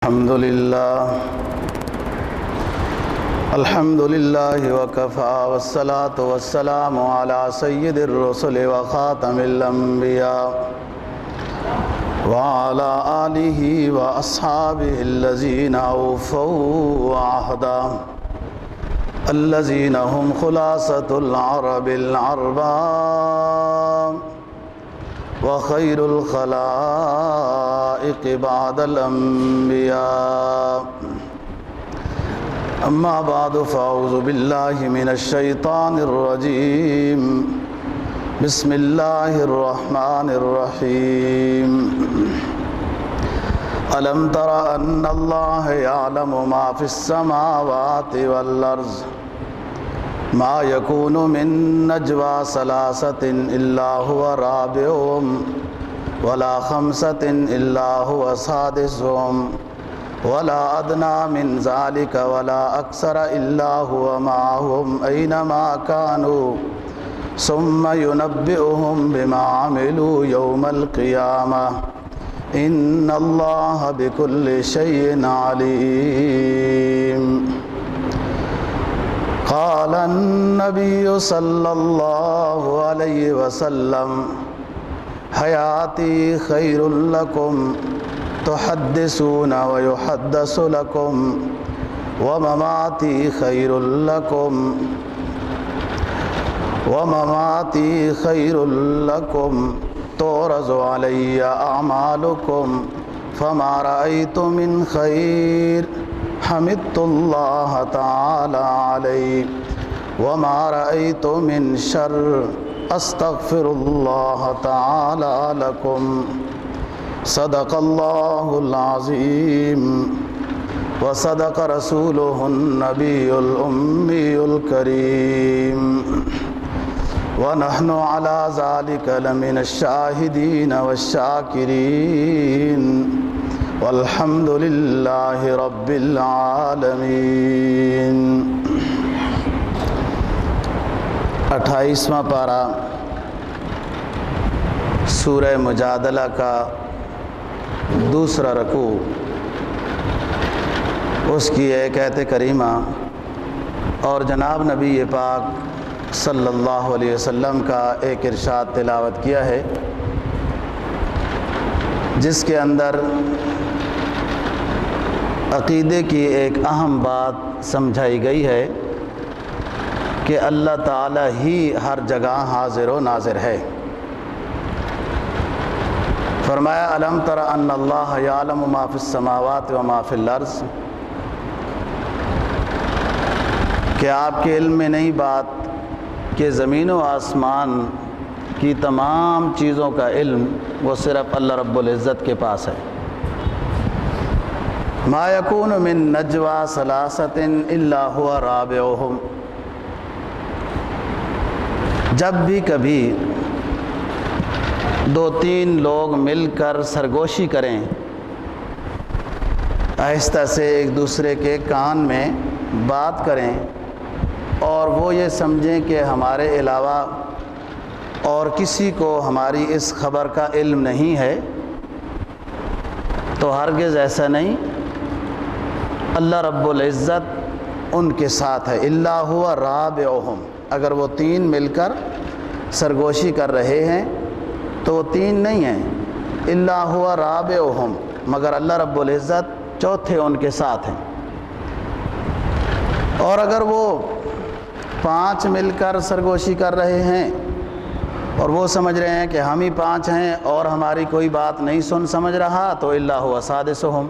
الحمد لله وكفى والصلاة والسلام على سيد الرسل وخاتم الأنبياء وعلى آله وأصحابه الذين أوفوا عهدا الذين هم خلاصة العرب العرباء وخير الخلائق بعد الأنبياء. أما بعد فأعوذ بالله من الشيطان الرجيم. بسم الله الرحمن الرحيم. ألم تر أن الله يعلم ما في السماوات والأرض ما يكون من نجوى ثلاثة إلا هو رابعهم ولا خمسة إلا هو سادسهم ولا أدنى من ذلك ولا أكثر إلا هو معهم أينما كانوا ثم ينبئهم بما عملوا يوم القيامة إن الله بكل شيء عليم. قال النبي صلى الله عليه وسلم حياتي خير لكم تحدثون ويحدث لكم ومماتي خير لكم تعرض علي أعمالكم فما رأيت من خير حمدت الله تعالى عليه وما رأيت من شر أستغفر الله تعالى لكم. صدق الله العظيم وصدق رسوله النبي الأمي الكريم ونحن على ذلك لمن الشاهدين والشاكرين والحمد لله رب العالمين. 28واں پارہ سورہ مجادلہ کا دوسرا رکوع، اس کی ایک آیت کریمہ اور جناب نبی پاک صلی اللہ علیہ وسلم کا ایک ارشاد تلاوت کیا ہے، جس کے اندر عقیدے کی ایک اہم بات سمجھائی گئی ہے کہ اللہ تعالی ہی ہر جگہ حاضر و ناظر ہے. فرمایا الم تر ان اللہ یعلم ما فی السماوات و ما فی الارض، کہ آپ کے علم میں نہیں بات کہ زمین و آسمان کی تمام چیزوں کا علم وہ صرف اللہ رب العزت کے پاس ہے. ما یکون من نجوى ثلاثة الا هو رابعهم، جب بھی کبھی دو تین لوگ مل کر سرگوشی کریں، آہستہ سے ایک دوسرے کے کان میں بات کریں اور وہ یہ سمجھیں کہ ہمارے علاوہ اور کسی کو ہماری اس خبر کا علم نہیں ہے، تو ہرگز ایسا نہیں. اللہ رب العزت ان کے ساتھ ہے. الا هو رابعهم، اگر وہ تین مل کر سرگوشی کر رہے ہیں تو وہ تین نہیں ہیں. الا هو رابعهم، مگر اللہ رب العزت چوتھے ان کے ساتھ ہیں. اور اگر وہ 5 مل کر سرگوشی کر رہے ہیں اور وہ سمجھ رہے ہیں کہ ہم ہی 5 ہیں اور ہماری کوئی بات نہیں سمجھ رہا، تو الا هو سادسهم،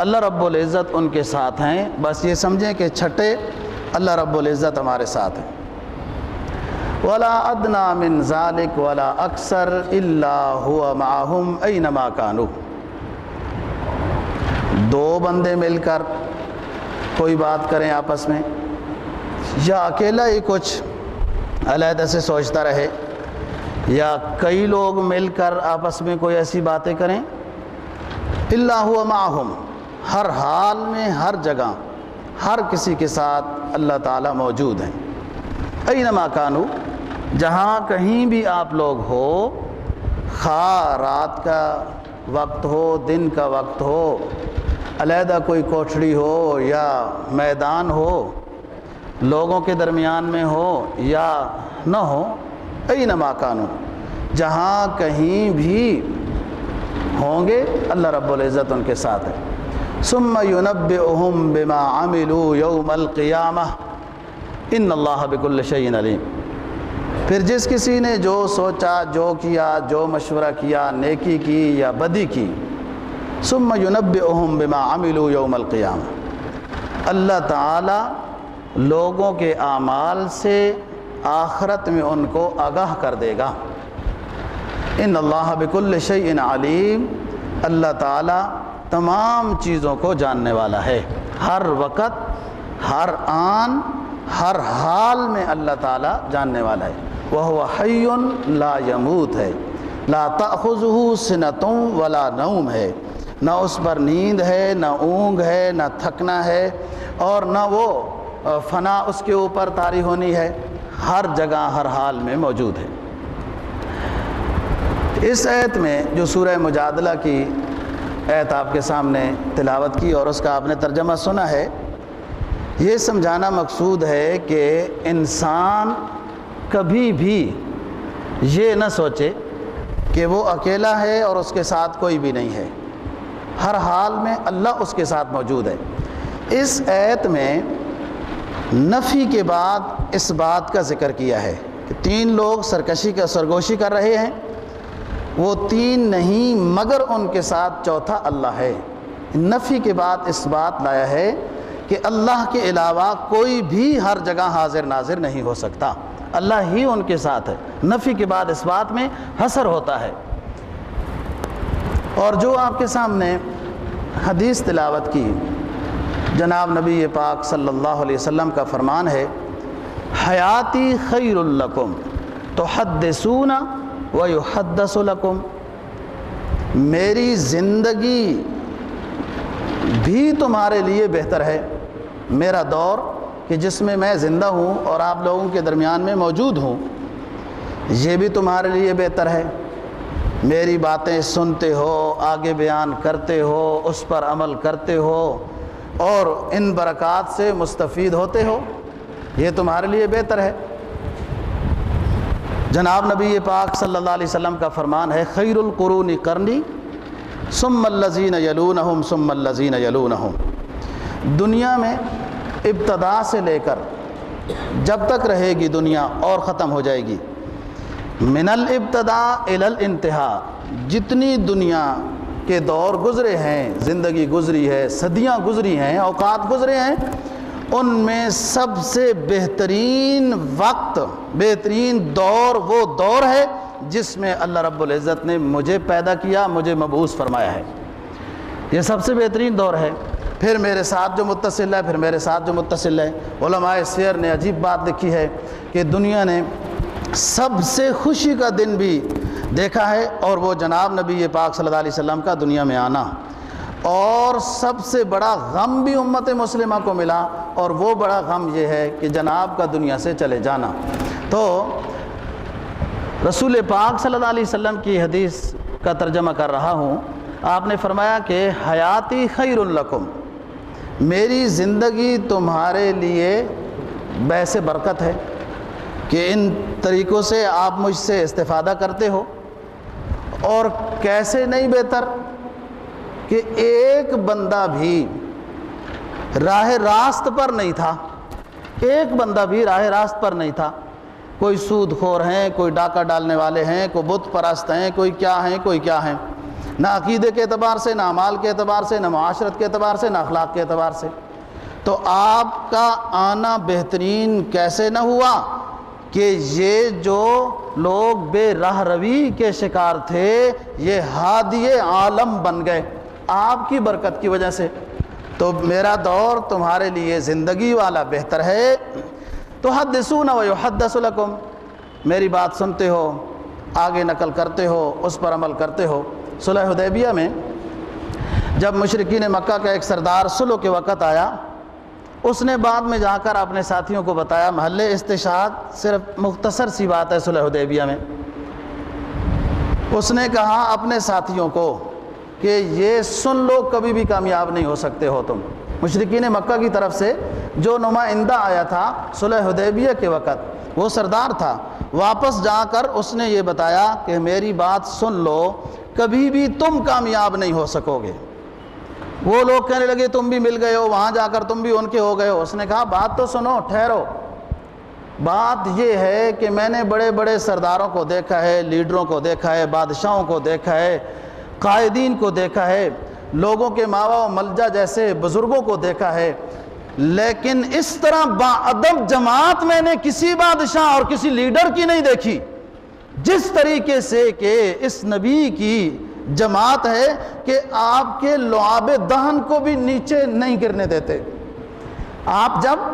اللہ رب العزت ان کے ساتھ ہیں. بس یہ سمجھیں کہ چھٹے اللہ رب العزت ہمارے ساتھ ہیں. ولا ادنى من ذلك ولا اکثر الا هو معهم اینما كانوا، دو بندے مل کر کوئی بات کریں آپس میں، یا اکیلا ہی کچھ علیحدہ سے سوچتا رہے، یا کئی لوگ مل کر آپس میں کوئی ایسی باتیں کریں، الا هو معهم، ہر حال میں ہر جگہ ہر کسی کے ساتھ اللہ تعالیٰ موجود ہیں. اینما کانوا، جہاں کہیں بھی آپ لوگ ہو، خواہ رات کا وقت ہو، دن کا وقت ہو، علیحدہ کوئی کوٹھڑی ہو یا میدان ہو، لوگوں کے درمیان میں ہو یا نہ ہو، اینما کانوا، جہاں کہیں بھی ہوں گے اللہ رب العزت ان کے ساتھ ہے۔ ثم ينبئهم بما عملوا یوم القیامہ ان اللہ بکل شیء علیم۔ پھر جس کسی نے جو سوچا، جو کیا، جو مشورہ کیا، نیکی کی یا بدی کی، ثم ينبئهم بما عملوا یوم القیامہ، اللہ تعالی لوگوں کے اعمال سے آخرت میں ان کو آگاہ کر دے گا۔ ان اللہ بکل شیء علیم، اللہ تعالی تمام چیزوں کو جاننے والا ہے، ہر وقت، ہر آن، ہر حال میں اللہ تعالی جاننے والا ہے۔ وَهُوَ حَيٌّ لَا يَمُوتُ ہے، لا تأخذہ سنۃ ولا نوم ہے، نہ اس پر نیند ہے، نہ اونگ ہے، نہ تھکنا ہے، اور نہ وہ فنا اس کے اوپر طاری ہونی ہے، ہر جگہ ہر حال میں موجود ہے۔ اس آیت میں جو سورہ مجادلہ کی آیت آپ کے سامنے تلاوت کی اور اس کا آپ نے ترجمہ سنا ہے، یہ سمجھانا مقصود ہے کہ انسان کبھی بھی یہ نہ سوچے کہ وہ اکیلا ہے اور اس کے ساتھ کوئی بھی نہیں ہے، ہر حال میں اللہ اس کے ساتھ موجود ہے۔ اس آیت میں نفی کے بعد اس بات کا ذکر کیا ہے کہ 3 لوگ سرگوشی کر رہے ہیں، وہ 3 نہیں مگر ان کے ساتھ چوتھا اللہ ہے۔ نفی کے بعد اس بات لایا ہے کہ اللہ کے علاوہ کوئی بھی ہر جگہ حاضر ناظر نہیں ہو سکتا، اللہ ہی ان کے ساتھ ہے۔ نفی کے بعد اس بات میں حصر ہوتا ہے۔ اور جو آپ کے سامنے حدیث تلاوت کی، جناب نبی پاک صلی اللہ علیہ وسلم کا فرمان ہے، حیاتی خیر لکم تحدثون ویحدث لکم، میری زندگی بھی تمہارے لیے بہتر ہے، میرا دور کہ جس میں میں زندہ ہوں اور آپ لوگوں کے درمیان میں موجود ہوں، یہ بھی تمہارے لیے بہتر ہے، میری باتیں سنتے ہو، آگے بیان کرتے ہو، اس پر عمل کرتے ہو اور ان برکات سے مستفید ہوتے ہو، یہ تمہارے لیے بہتر ہے۔ جناب نبی پاک صلی اللہ علیہ وسلم کا فرمان ہے، خیر القرون قرنی ثم الذین یلونہم ثم الذین یلونہم، دنیا میں ابتدا سے لے کر جب تک رہے گی دنیا اور ختم ہو جائے گی، من الابتدا الی الانتہا، جتنی دنیا کے دور گزرے ہیں، زندگی گزری ہے، صدیاں گزری ہیں، اوقات گزرے ہیں، ان میں سب سے بہترین وقت، بہترین دور وہ دور ہے جس میں اللہ رب العزت نے مجھے پیدا کیا، مجھے مبعوث فرمایا ہے، یہ سب سے بہترین دور ہے۔ پھر میرے ساتھ جو متصل ہے، پھر میرے ساتھ جو متصل ہے۔ علماء سیر نے عجیب بات لکھی ہے کہ دنیا نے سب سے خوشی کا دن بھی دیکھا ہے اور وہ جناب نبی پاک صلی اللہ علیہ وسلم کا دنیا میں آنا، اور سب سے بڑا غم بھی امت مسلمہ کو ملا، اور وہ بڑا غم یہ ہے کہ جناب کا دنیا سے چلے جانا۔ تو رسول پاک صلی اللہ علیہ وسلم کی حدیث کا ترجمہ کر رہا ہوں، آپ نے فرمایا کہ حیاتی خیر لکم، میری زندگی تمہارے لیے باعث برکت ہے کہ ان طریقوں سے آپ مجھ سے استفادہ کرتے ہو۔ اور کیسے نہیں بہتر کہ ایک بندہ بھی راہ راست پر نہیں تھا، ایک بندہ بھی راہ راست پر نہیں تھا، کوئی سود خور ہیں، کوئی ڈاکہ ڈالنے والے ہیں، کوئی بت پرست ہیں، کوئی کیا ہیں، کوئی کیا ہیں، نہ عقیدے کے اعتبار سے، نہ اعمال کے اعتبار سے، نہ معاشرت کے اعتبار سے، نہ اخلاق کے اعتبار سے۔ تو آپ کا آنا بہترین کیسے نہ ہوا کہ یہ جو لوگ بے راہ روی کے شکار تھے یہ ہادی عالم بن گئے آپ کی برکت کی وجہ سے۔ تو میرا دور تمہارے لیے زندگی والا بہتر ہے، تحدثون ویحدث لکم، میری بات سنتے ہو، آگے نقل کرتے ہو، اس پر عمل کرتے ہو۔ صلح حدیبیہ میں جب مشرکین مکہ کا ایک سردار صلح کے وقت آیا، اس نے بعد میں جا کر اپنے ساتھیوں کو بتایا، محل استشہاد صرف مختصر سی بات ہے صلح حدیبیہ میں، اس نے کہا اپنے ساتھیوں کو کہ یہ سن لو کبھی بھی کامیاب نہیں ہو سکتے ہو تم۔ مشرکین مکہ کی طرف سے جو نمائندہ آیا تھا صلح حدیبیہ کے وقت، وہ سردار تھا، واپس جا کر اس نے یہ بتایا کہ میری بات سن لو، کبھی بھی تم کامیاب نہیں ہو سکو گے۔ وہ لوگ کہنے لگے تم بھی مل گئے ہو، وہاں جا کر تم بھی ان کے ہو گئے ہو۔ اس نے کہا بات تو سنو، ٹھہرو۔ بات یہ ہے کہ میں نے بڑے بڑے سرداروں کو دیکھا ہے، لیڈروں کو دیکھا ہے، بادشاہوں کو دیکھا ہے، قائدین کو دیکھا ہے، لوگوں کے ماوا و ملجا جیسے بزرگوں کو دیکھا ہے، لیکن اس طرح باادب جماعت میں نے کسی بادشاہ اور کسی لیڈر کی نہیں دیکھی جس طریقے سے کہ اس نبی کی جماعت ہے کہ آپ کے لعاب دہن کو بھی نیچے نہیں گرنے دیتے۔ آپ جب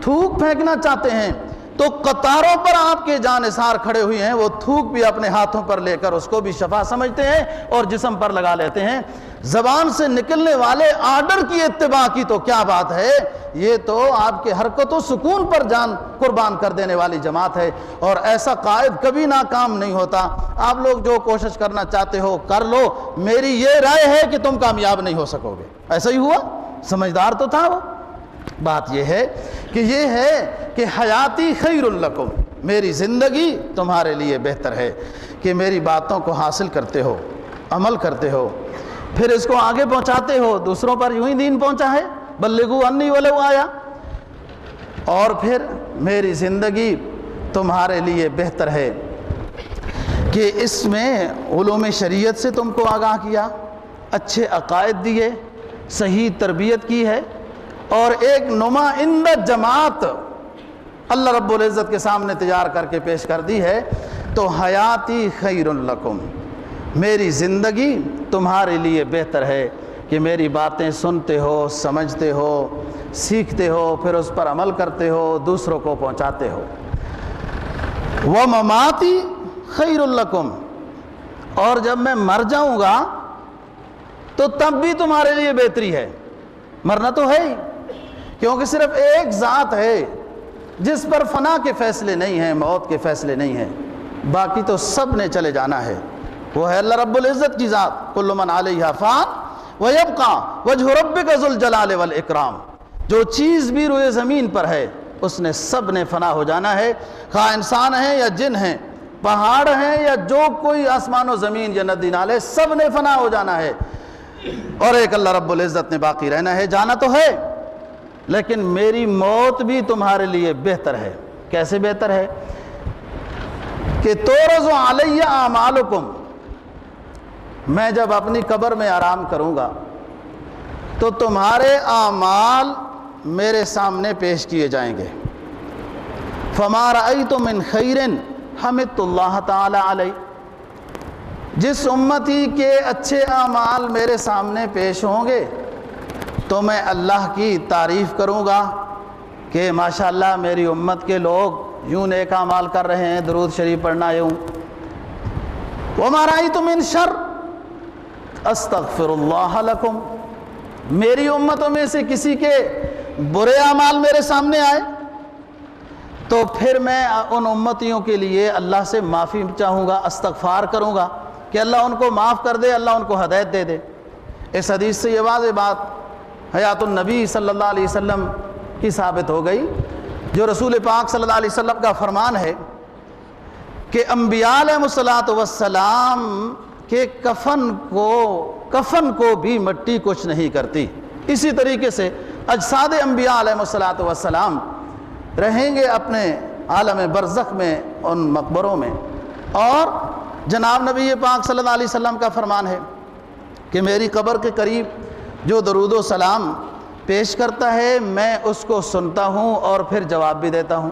تھوک پھینکنا چاہتے ہیں تو قطاروں پر آپ کے جانثار کھڑے ہوئے ہیں، وہ تھوک بھی اپنے ہاتھوں پر لے کر اس کو بھی شفا سمجھتے ہیں اور جسم پر لگا لیتے ہیں۔ زبان سے نکلنے والے آرڈر کی اتباع کی تو کیا بات ہے، یہ تو آپ کے حرکت و سکون پر جان قربان کر دینے والی جماعت ہے، اور ایسا قائد کبھی ناکام نہیں ہوتا۔ آپ لوگ جو کوشش کرنا چاہتے ہو کر لو، میری یہ رائے ہے کہ تم کامیاب نہیں ہو سکو گے۔ ایسا ہی ہوا، سمجھدار تو تھا وہ۔ بات یہ ہے کہ حیاتی خیر لکم، میری زندگی تمہارے لیے بہتر ہے کہ میری باتوں کو حاصل کرتے ہو، عمل کرتے ہو، پھر اس کو آگے پہنچاتے ہو۔ دوسروں پر یوں ہی دین پہنچا ہے، بلغوا انی ولو آیا، اور پھر میری زندگی تمہارے لیے بہتر ہے کہ اس میں علوم شریعت سے تم کو آگاہ کیا، اچھے عقائد دیے، صحیح تربیت کی ہے، اور ایک نمائندہ جماعت اللہ رب العزت کے سامنے تیار کر کے پیش کر دی ہے۔ تو حیاتی خیر لکم، میری زندگی تمہارے لیے بہتر ہے کہ میری باتیں سنتے ہو، سمجھتے ہو، سیکھتے ہو، پھر اس پر عمل کرتے ہو، دوسروں کو پہنچاتے ہو۔ وَمَمَاتِي خَيْرٌ لَكُمْ، اور جب میں مر جاؤں گا تو تب بھی تمہارے لیے بہتری ہے۔ مرنا تو ہے ہی، کیونکہ صرف ایک ذات ہے جس پر فنا کے فیصلے نہیں ہیں، موت کے فیصلے نہیں ہیں، باقی تو سب نے چلے جانا ہے، وہ ہے اللہ رب العزت کی ذات۔ کل من علیہا فان ویبقی وجہ ربک ذو الجلال والاکرام، جو چیز بھی روئے زمین پر ہے اس نے سب نے فنا ہو جانا ہے، خواہ انسان ہیں یا جن ہیں، پہاڑ ہیں یا جو کوئی آسمان و زمین یا ندی نالے، سب نے فنا ہو جانا ہے، اور ایک اللہ رب العزت نے باقی رہنا ہے۔ جانا تو ہے، لیکن میری موت بھی تمہارے لیے بہتر ہے۔ کیسے بہتر ہے؟ کہ تورث علی اعمالکم، میں جب اپنی قبر میں آرام کروں گا تو تمہارے اعمال میرے سامنے پیش کیے جائیں گے۔ فما رأیت من خیر حمدت اللہ تعالی علیہ، جس امتی کے اچھے اعمال میرے سامنے پیش ہوں گے تو میں اللہ کی تعریف کروں گا کہ ماشاءاللہ میری امت کے لوگ یوں نیک اعمال کر رہے ہیں، درود شریف پڑھنا یوں۔ وما رأیت من شر استغفر اللہ لکم، میری امتوں میں سے کسی کے برے اعمال میرے سامنے آئے تو پھر میں ان امتیوں کے لیے اللہ سے معافی چاہوں گا، استغفار کروں گا کہ اللہ ان کو معاف کر دے، اللہ ان کو ہدایت دے دے۔ اس حدیث سے یہ واضح بات حیات النبی صلی اللہ علیہ وسلم کی ثابت ہو گئی، جو رسول پاک صلی اللہ علیہ وسلم کا فرمان ہے کہ انبیاء علیہ الصلوۃ والسلام کے کفن کو بھی مٹی کچھ نہیں کرتی۔ اسی طریقے سے اجساد انبیاء علیہ الصلوۃ والسلام رہیں گے اپنے عالم برزخ میں، ان مقبروں میں، اور جناب نبی پاک صلی اللہ علیہ وسلم کا فرمان ہے کہ میری قبر کے قریب جو درود و سلام پیش کرتا ہے میں اس کو سنتا ہوں اور پھر جواب بھی دیتا ہوں۔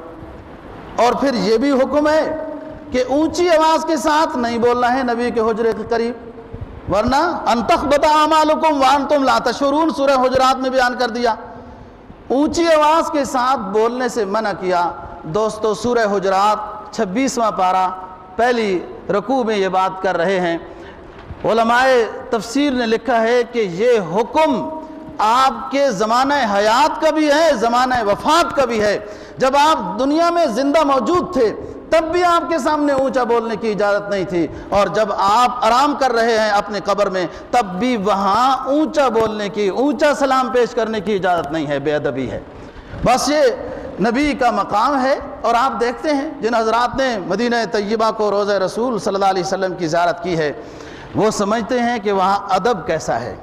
اور پھر یہ بھی حکم ہے کہ اونچی آواز کے ساتھ نہیں بولنا ہے نبی کے حجرے کے قریب، ورنہ ان تحبط اعمالکم وانتم لا تشعرون، سورہ حجرات میں بیان کر دیا۔ اونچی آواز کے ساتھ بولنے سے منع کیا۔ دوستو سورہ حجرات 26واں پارہ پہلی رکوع میں یہ بات کر رہے ہیں۔ علماء تفسیر نے لکھا ہے کہ یہ حکم آپ کے زمانہ حیات کا بھی ہے، زمانہ وفات کا بھی ہے۔ جب آپ دنیا میں زندہ موجود تھے تب بھی آپ کے سامنے اونچا بولنے کی اجازت نہیں تھی، اور جب آپ آرام کر رہے ہیں اپنے قبر میں تب بھی وہاں اونچا بولنے کی، اونچا سلام پیش کرنے کی اجازت نہیں ہے، بے ادبی ہے۔ بس یہ نبی کا مقام ہے۔ اور آپ دیکھتے ہیں جن حضرات نے مدینہ طیبہ کو روضہ رسول صلی اللہ علیہ وسلم کی زیارت کی ہے، وہ سمجھتے ہیں کہ وہاں ادب کیسا ہے،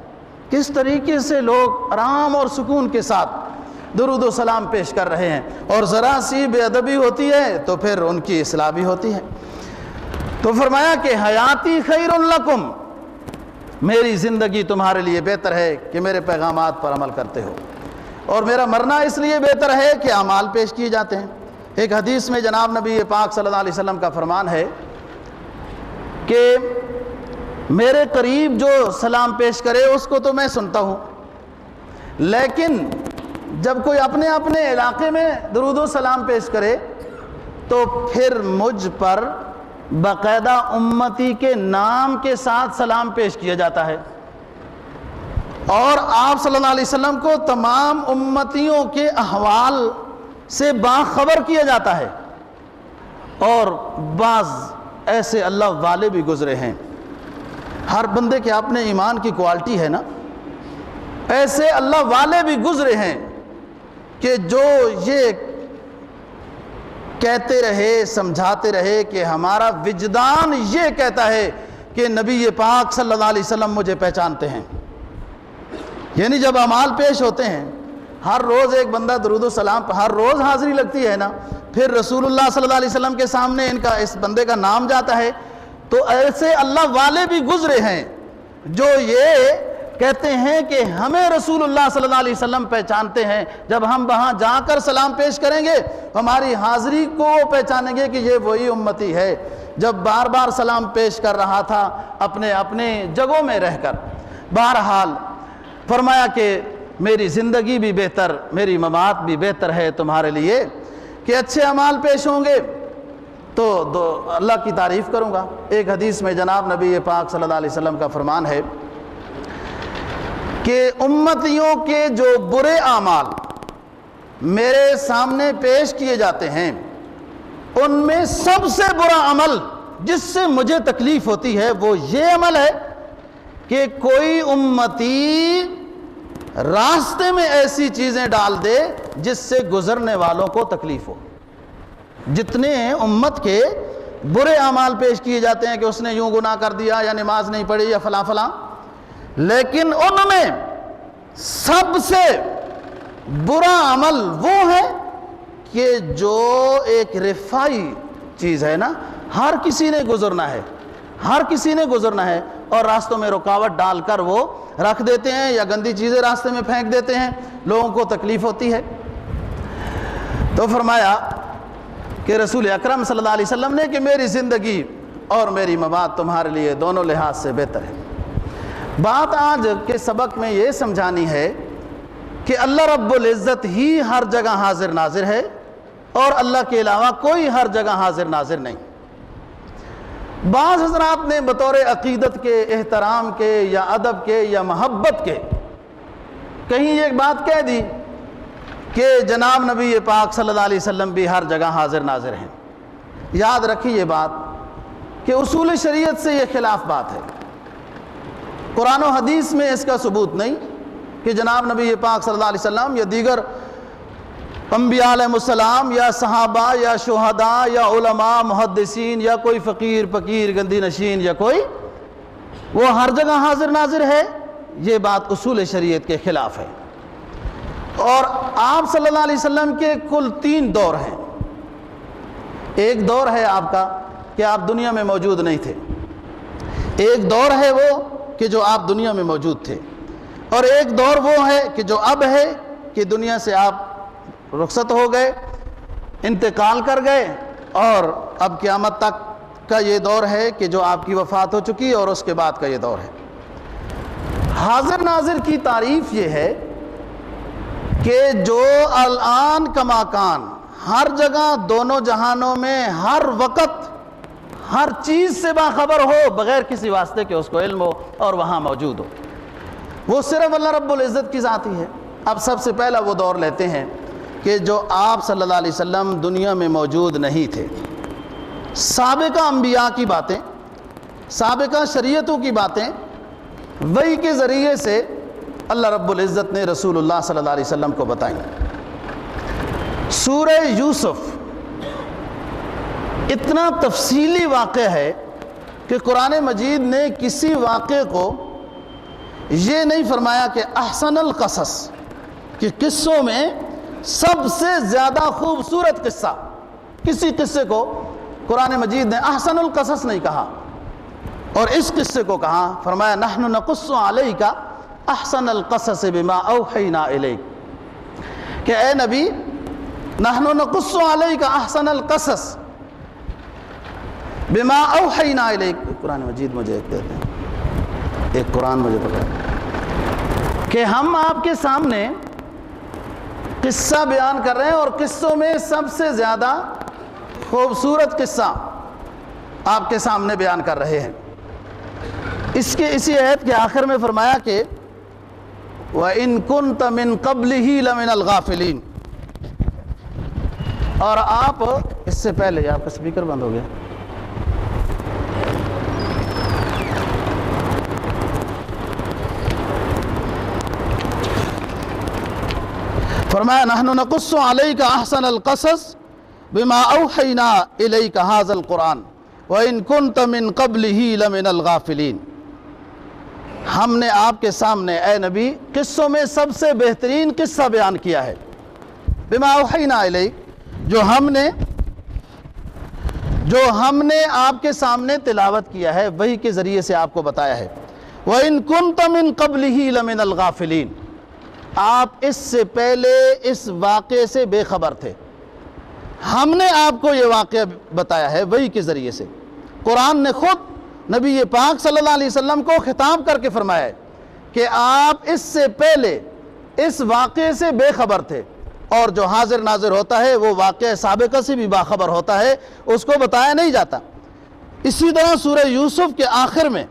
کس طریقے سے لوگ آرام اور سکون کے ساتھ درود و سلام پیش کر رہے ہیں، اور ذرا سی بے ادبی ہوتی ہے تو پھر ان کی اصلاح بھی ہوتی ہے۔ تو فرمایا کہ حیاتی خیر لکم، میری زندگی تمہارے لیے بہتر ہے کہ میرے پیغامات پر عمل کرتے ہو، اور میرا مرنا اس لیے بہتر ہے کہ اعمال پیش کیے جاتے ہیں۔ ایک حدیث میں جناب نبی پاک صلی اللہ علیہ وسلم کا فرمان ہے کہ میرے قریب جو سلام پیش کرے اس کو تو میں سنتا ہوں، لیکن جب کوئی اپنے اپنے علاقے میں درود و سلام پیش کرے تو پھر مجھ پر باقاعدہ امتی کے نام کے ساتھ سلام پیش کیا جاتا ہے، اور آپ صلی اللہ علیہ وسلم کو تمام امتیوں کے احوال سے باخبر کیا جاتا ہے۔ اور بعض ایسے اللہ والے بھی گزرے ہیں، ہر بندے کے اپنے ایمان کی کوالٹی ہے نا، ایسے اللہ والے بھی گزرے ہیں کہ جو یہ کہتے رہے، سمجھاتے رہے کہ ہمارا وجدان یہ کہتا ہے کہ نبی پاک صلی اللہ علیہ وسلم مجھے پہچانتے ہیں۔ یعنی جب اعمال پیش ہوتے ہیں، ہر روز ایک بندہ درود و سلام، ہر روز حاضری لگتی ہے نا، پھر رسول اللہ صلی اللہ علیہ وسلم کے سامنے اس بندے کا نام جاتا ہے، تو ایسے اللہ والے بھی گزرے ہیں جو یہ کہتے ہیں کہ ہمیں رسول اللہ صلی اللہ علیہ وسلم پہچانتے ہیں، جب ہم وہاں جا کر سلام پیش کریں گے ہماری حاضری کو وہ پہچانیں گے کہ یہ وہی امتی ہے جب بار بار سلام پیش کر رہا تھا اپنے اپنے جگہوں میں رہ کر۔ بہرحال فرمایا کہ میری زندگی بھی بہتر، میری ممات بھی بہتر ہے تمہارے لیے کہ اچھے اعمال پیش ہوں گے تو اللہ کی تعریف کروں گا۔ ایک حدیث میں جناب نبی پاک صلی اللہ علیہ وسلم کا فرمان ہے کہ امتیوں کے جو برے اعمال میرے سامنے پیش کیے جاتے ہیں ان میں سب سے برا عمل جس سے مجھے تکلیف ہوتی ہے وہ یہ عمل ہے کہ کوئی امتی راستے میں ایسی چیزیں ڈال دے جس سے گزرنے والوں کو تکلیف ہو۔ جتنے امت کے برے اعمال پیش کیے جاتے ہیں کہ اس نے یوں گناہ کر دیا یا نماز نہیں پڑھی یا فلاں فلاں، لیکن ان میں سب سے برا عمل وہ ہے کہ جو ایک رفائی چیز ہے نا، ہر کسی نے گزرنا ہے، ہر کسی نے گزرنا ہے، اور راستوں میں رکاوٹ ڈال کر وہ رکھ دیتے ہیں یا گندی چیزیں راستے میں پھینک دیتے ہیں، لوگوں کو تکلیف ہوتی ہے۔ تو فرمایا کہ رسول اکرم صلی اللہ علیہ وسلم نے کہ میری زندگی اور میری ممات تمہارے لیے دونوں لحاظ سے بہتر ہے۔ بات آج کے سبق میں یہ سمجھانی ہے کہ اللہ رب العزت ہی ہر جگہ حاضر ناظر ہے، اور اللہ کے علاوہ کوئی ہر جگہ حاضر ناظر نہیں۔ بعض حضرات نے بطور عقیدت کے، احترام کے یا ادب کے یا محبت کے کہیں ایک بات کہہ دی کہ جناب نبی پاک صلی اللہ علیہ وسلم بھی ہر جگہ حاضر ناظر ہیں۔ یاد رکھیے یہ بات کہ اصول شریعت سے یہ خلاف بات ہے، قرآن و حدیث میں اس کا ثبوت نہیں کہ جناب نبی پاک صلی اللہ علیہ وسلم یا دیگر انبیاء علیہ السلام یا صحابہ یا شہداء یا علماء محدثین یا کوئی فقیر فقیر گندی نشین یا کوئی وہ ہر جگہ حاضر ناظر ہے۔ یہ بات اصول شریعت کے خلاف ہے۔ اور آپ صلی اللہ علیہ وسلم کے کل 3 دور ہیں۔ ایک دور ہے آپ کا کہ آپ دنیا میں موجود نہیں تھے، ایک دور ہے وہ کہ جو آپ دنیا میں موجود تھے، اور ایک دور وہ ہے کہ جو اب ہے کہ دنیا سے آپ رخصت ہو گئے، انتقال کر گئے، اور اب قیامت تک کا یہ دور ہے کہ جو آپ کی وفات ہو چکی اور اس کے بعد کا یہ دور ہے۔ حاضر ناظر کی تعریف یہ ہے کہ جو الان کما کان، ہر جگہ دونوں جہانوں میں ہر وقت ہر چیز سے باخبر ہو بغیر کسی واسطے کے اس کو علم ہو اور وہاں موجود ہو، وہ صرف اللہ رب العزت کی ذات ہی ہے۔ اب سب سے پہلا وہ دور لیتے ہیں کہ جو آپ صلی اللہ علیہ وسلم دنیا میں موجود نہیں تھے، سابقہ انبیاء کی باتیں، سابقہ شریعتوں کی باتیں وحی کے ذریعے سے اللہ رب العزت نے رسول اللہ صلی اللہ علیہ وسلم کو بتائیں۔ سورہ یوسف اتنا تفصیلی واقعہ ہے کہ قرآن مجید نے کسی واقعے کو یہ نہیں فرمایا کہ احسن القصص، کہ قصوں میں سب سے زیادہ خوبصورت قصہ، کسی قصے کو قرآن مجید نے احسن القصص نہیں کہا، اور اس قصے کو کہا، فرمایا نحن نقص علیک احسن القصص بما اوحینا الیک، کہ اے نبی نحن نقص علیک احسن القصص بما اوحینا الیک۔ قرآن مجید مجھے ایک دیتے ہیں، ایک قرآن مجھے پکڑا، کہ ہم آپ کے سامنے قصہ بیان کر رہے ہیں، اور قصوں میں سب سے زیادہ خوبصورت قصہ آپ کے سامنے بیان کر رہے ہیں۔ اسی آیت کے آخر میں فرمایا کہ وَإِن كُنْتَ مِن قَبْلِهِ لَمِنَ الْغَافِلِينَ، اور آپ اس سے پہلے، آپ کا سپیکر بند ہو گیا، فرمایا نحن نقص علیک احسن القصص بما اوحینا الیک ھذا القرآن وَإِن كُنْتَ مِن قَبْلِهِ لَمِنَ الْغَافِلِينَ، ہم نے آپ کے سامنے اے نبی قصوں میں سب سے بہترین قصہ بیان کیا ہے، بما اوحینا الیک، جو ہم نے آپ کے سامنے تلاوت کیا ہے، وحی کے ذریعے سے آپ کو بتایا ہے۔ وَإِن كُنْتَ مِن قَبْلِهِ لَمِنَ الْغَافِلِينَ، آپ اس سے پہلے اس واقعے سے بے خبر تھے، ہم نے آپ کو یہ واقعہ بتایا ہے وحی کے ذریعے سے۔ قرآن نے خود نبی پاک صلی اللہ علیہ وسلم کو خطاب کر کے فرمایا ہے کہ آپ اس سے پہلے اس واقعے سے بے خبر تھے، اور جو حاضر ناظر ہوتا ہے وہ واقعہ سابقہ سے بھی باخبر ہوتا ہے، اس کو بتایا نہیں جاتا۔ اسی طرح سورہ یوسف کے آخر میں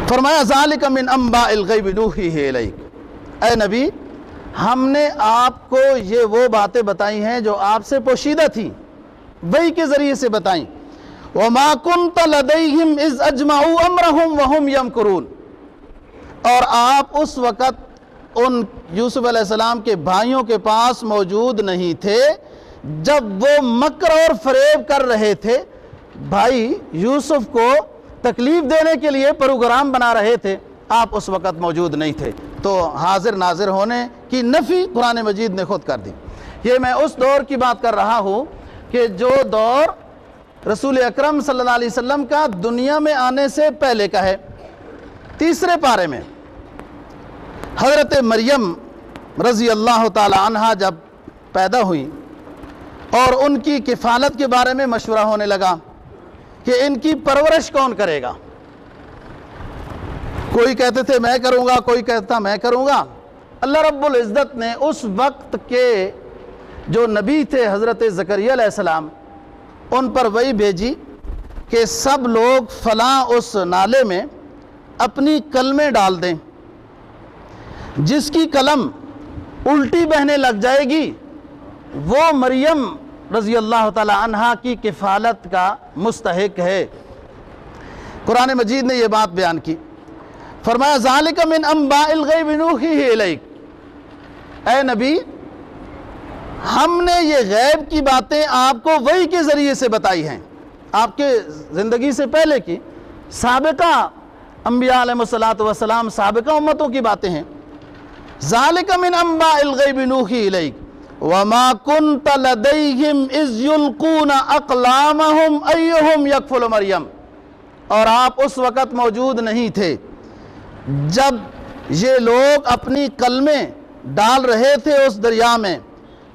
فرمایا ذالک من انباء الغیب نوحیہ الیک، اے نبی ہم نے آپ کو یہ وہ باتیں بتائی ہیں جو آپ سے پوشیدہ تھیں، وحی کے ذریعے سے بتائیں۔ وما كنت لدیہم اذ اجمعوا امرہم وہم یمکرون، اور آپ اس وقت ان یوسف علیہ السلام کے بھائیوں کے پاس موجود نہیں تھے جب وہ مکر اور فریب کر رہے تھے، بھائی یوسف کو تکلیف دینے کے لیے پروگرام بنا رہے تھے، آپ اس وقت موجود نہیں تھے، تو حاضر ناظر ہونے کی نفی قرآن مجید نے خود کر دی۔ یہ میں اس دور کی بات کر رہا ہوں کہ جو دور رسول اکرم صلی اللہ علیہ وسلم کا دنیا میں آنے سے پہلے کا ہے۔ تیسرے پارے میں حضرت مریم رضی اللہ تعالی عنہا جب پیدا ہوئی اور ان کی کفالت کے بارے میں مشورہ ہونے لگا کہ ان کی پرورش کون کرے گا، کوئی کہتے تھے میں کروں گا، کوئی کہتا میں کروں گا۔ اللہ رب العزت نے اس وقت کے جو نبی تھے حضرت زکریا علیہ السلام، ان پر وحی بھیجی کہ سب لوگ فلاں اس نالے میں اپنی قلمیں ڈال دیں، جس کی قلم الٹی بہنے لگ جائے گی وہ مریم رضی اللہ تعالی عنہا کی کفالت کا مستحق ہے۔ قرآن مجید نے یہ بات بیان کی، فرمایا ذالک من انباء الغیب نوحیہ الیک، اے نبی ہم نے یہ غیب کی باتیں آپ کو وحی کے ذریعے سے بتائی ہیں، آپ کے زندگی سے پہلے کی سابقہ انبیاء علیہ السلام سابقہ امتوں کی باتیں ہیں۔ ذالک من انباء الغیب نوحیہ الیک وما كنت لدیہم اذ یلقون اقلامہم ایہم یکفل مریم، اور آپ اس وقت موجود نہیں تھے جب یہ لوگ اپنی قلمیں ڈال رہے تھے اس دریا میں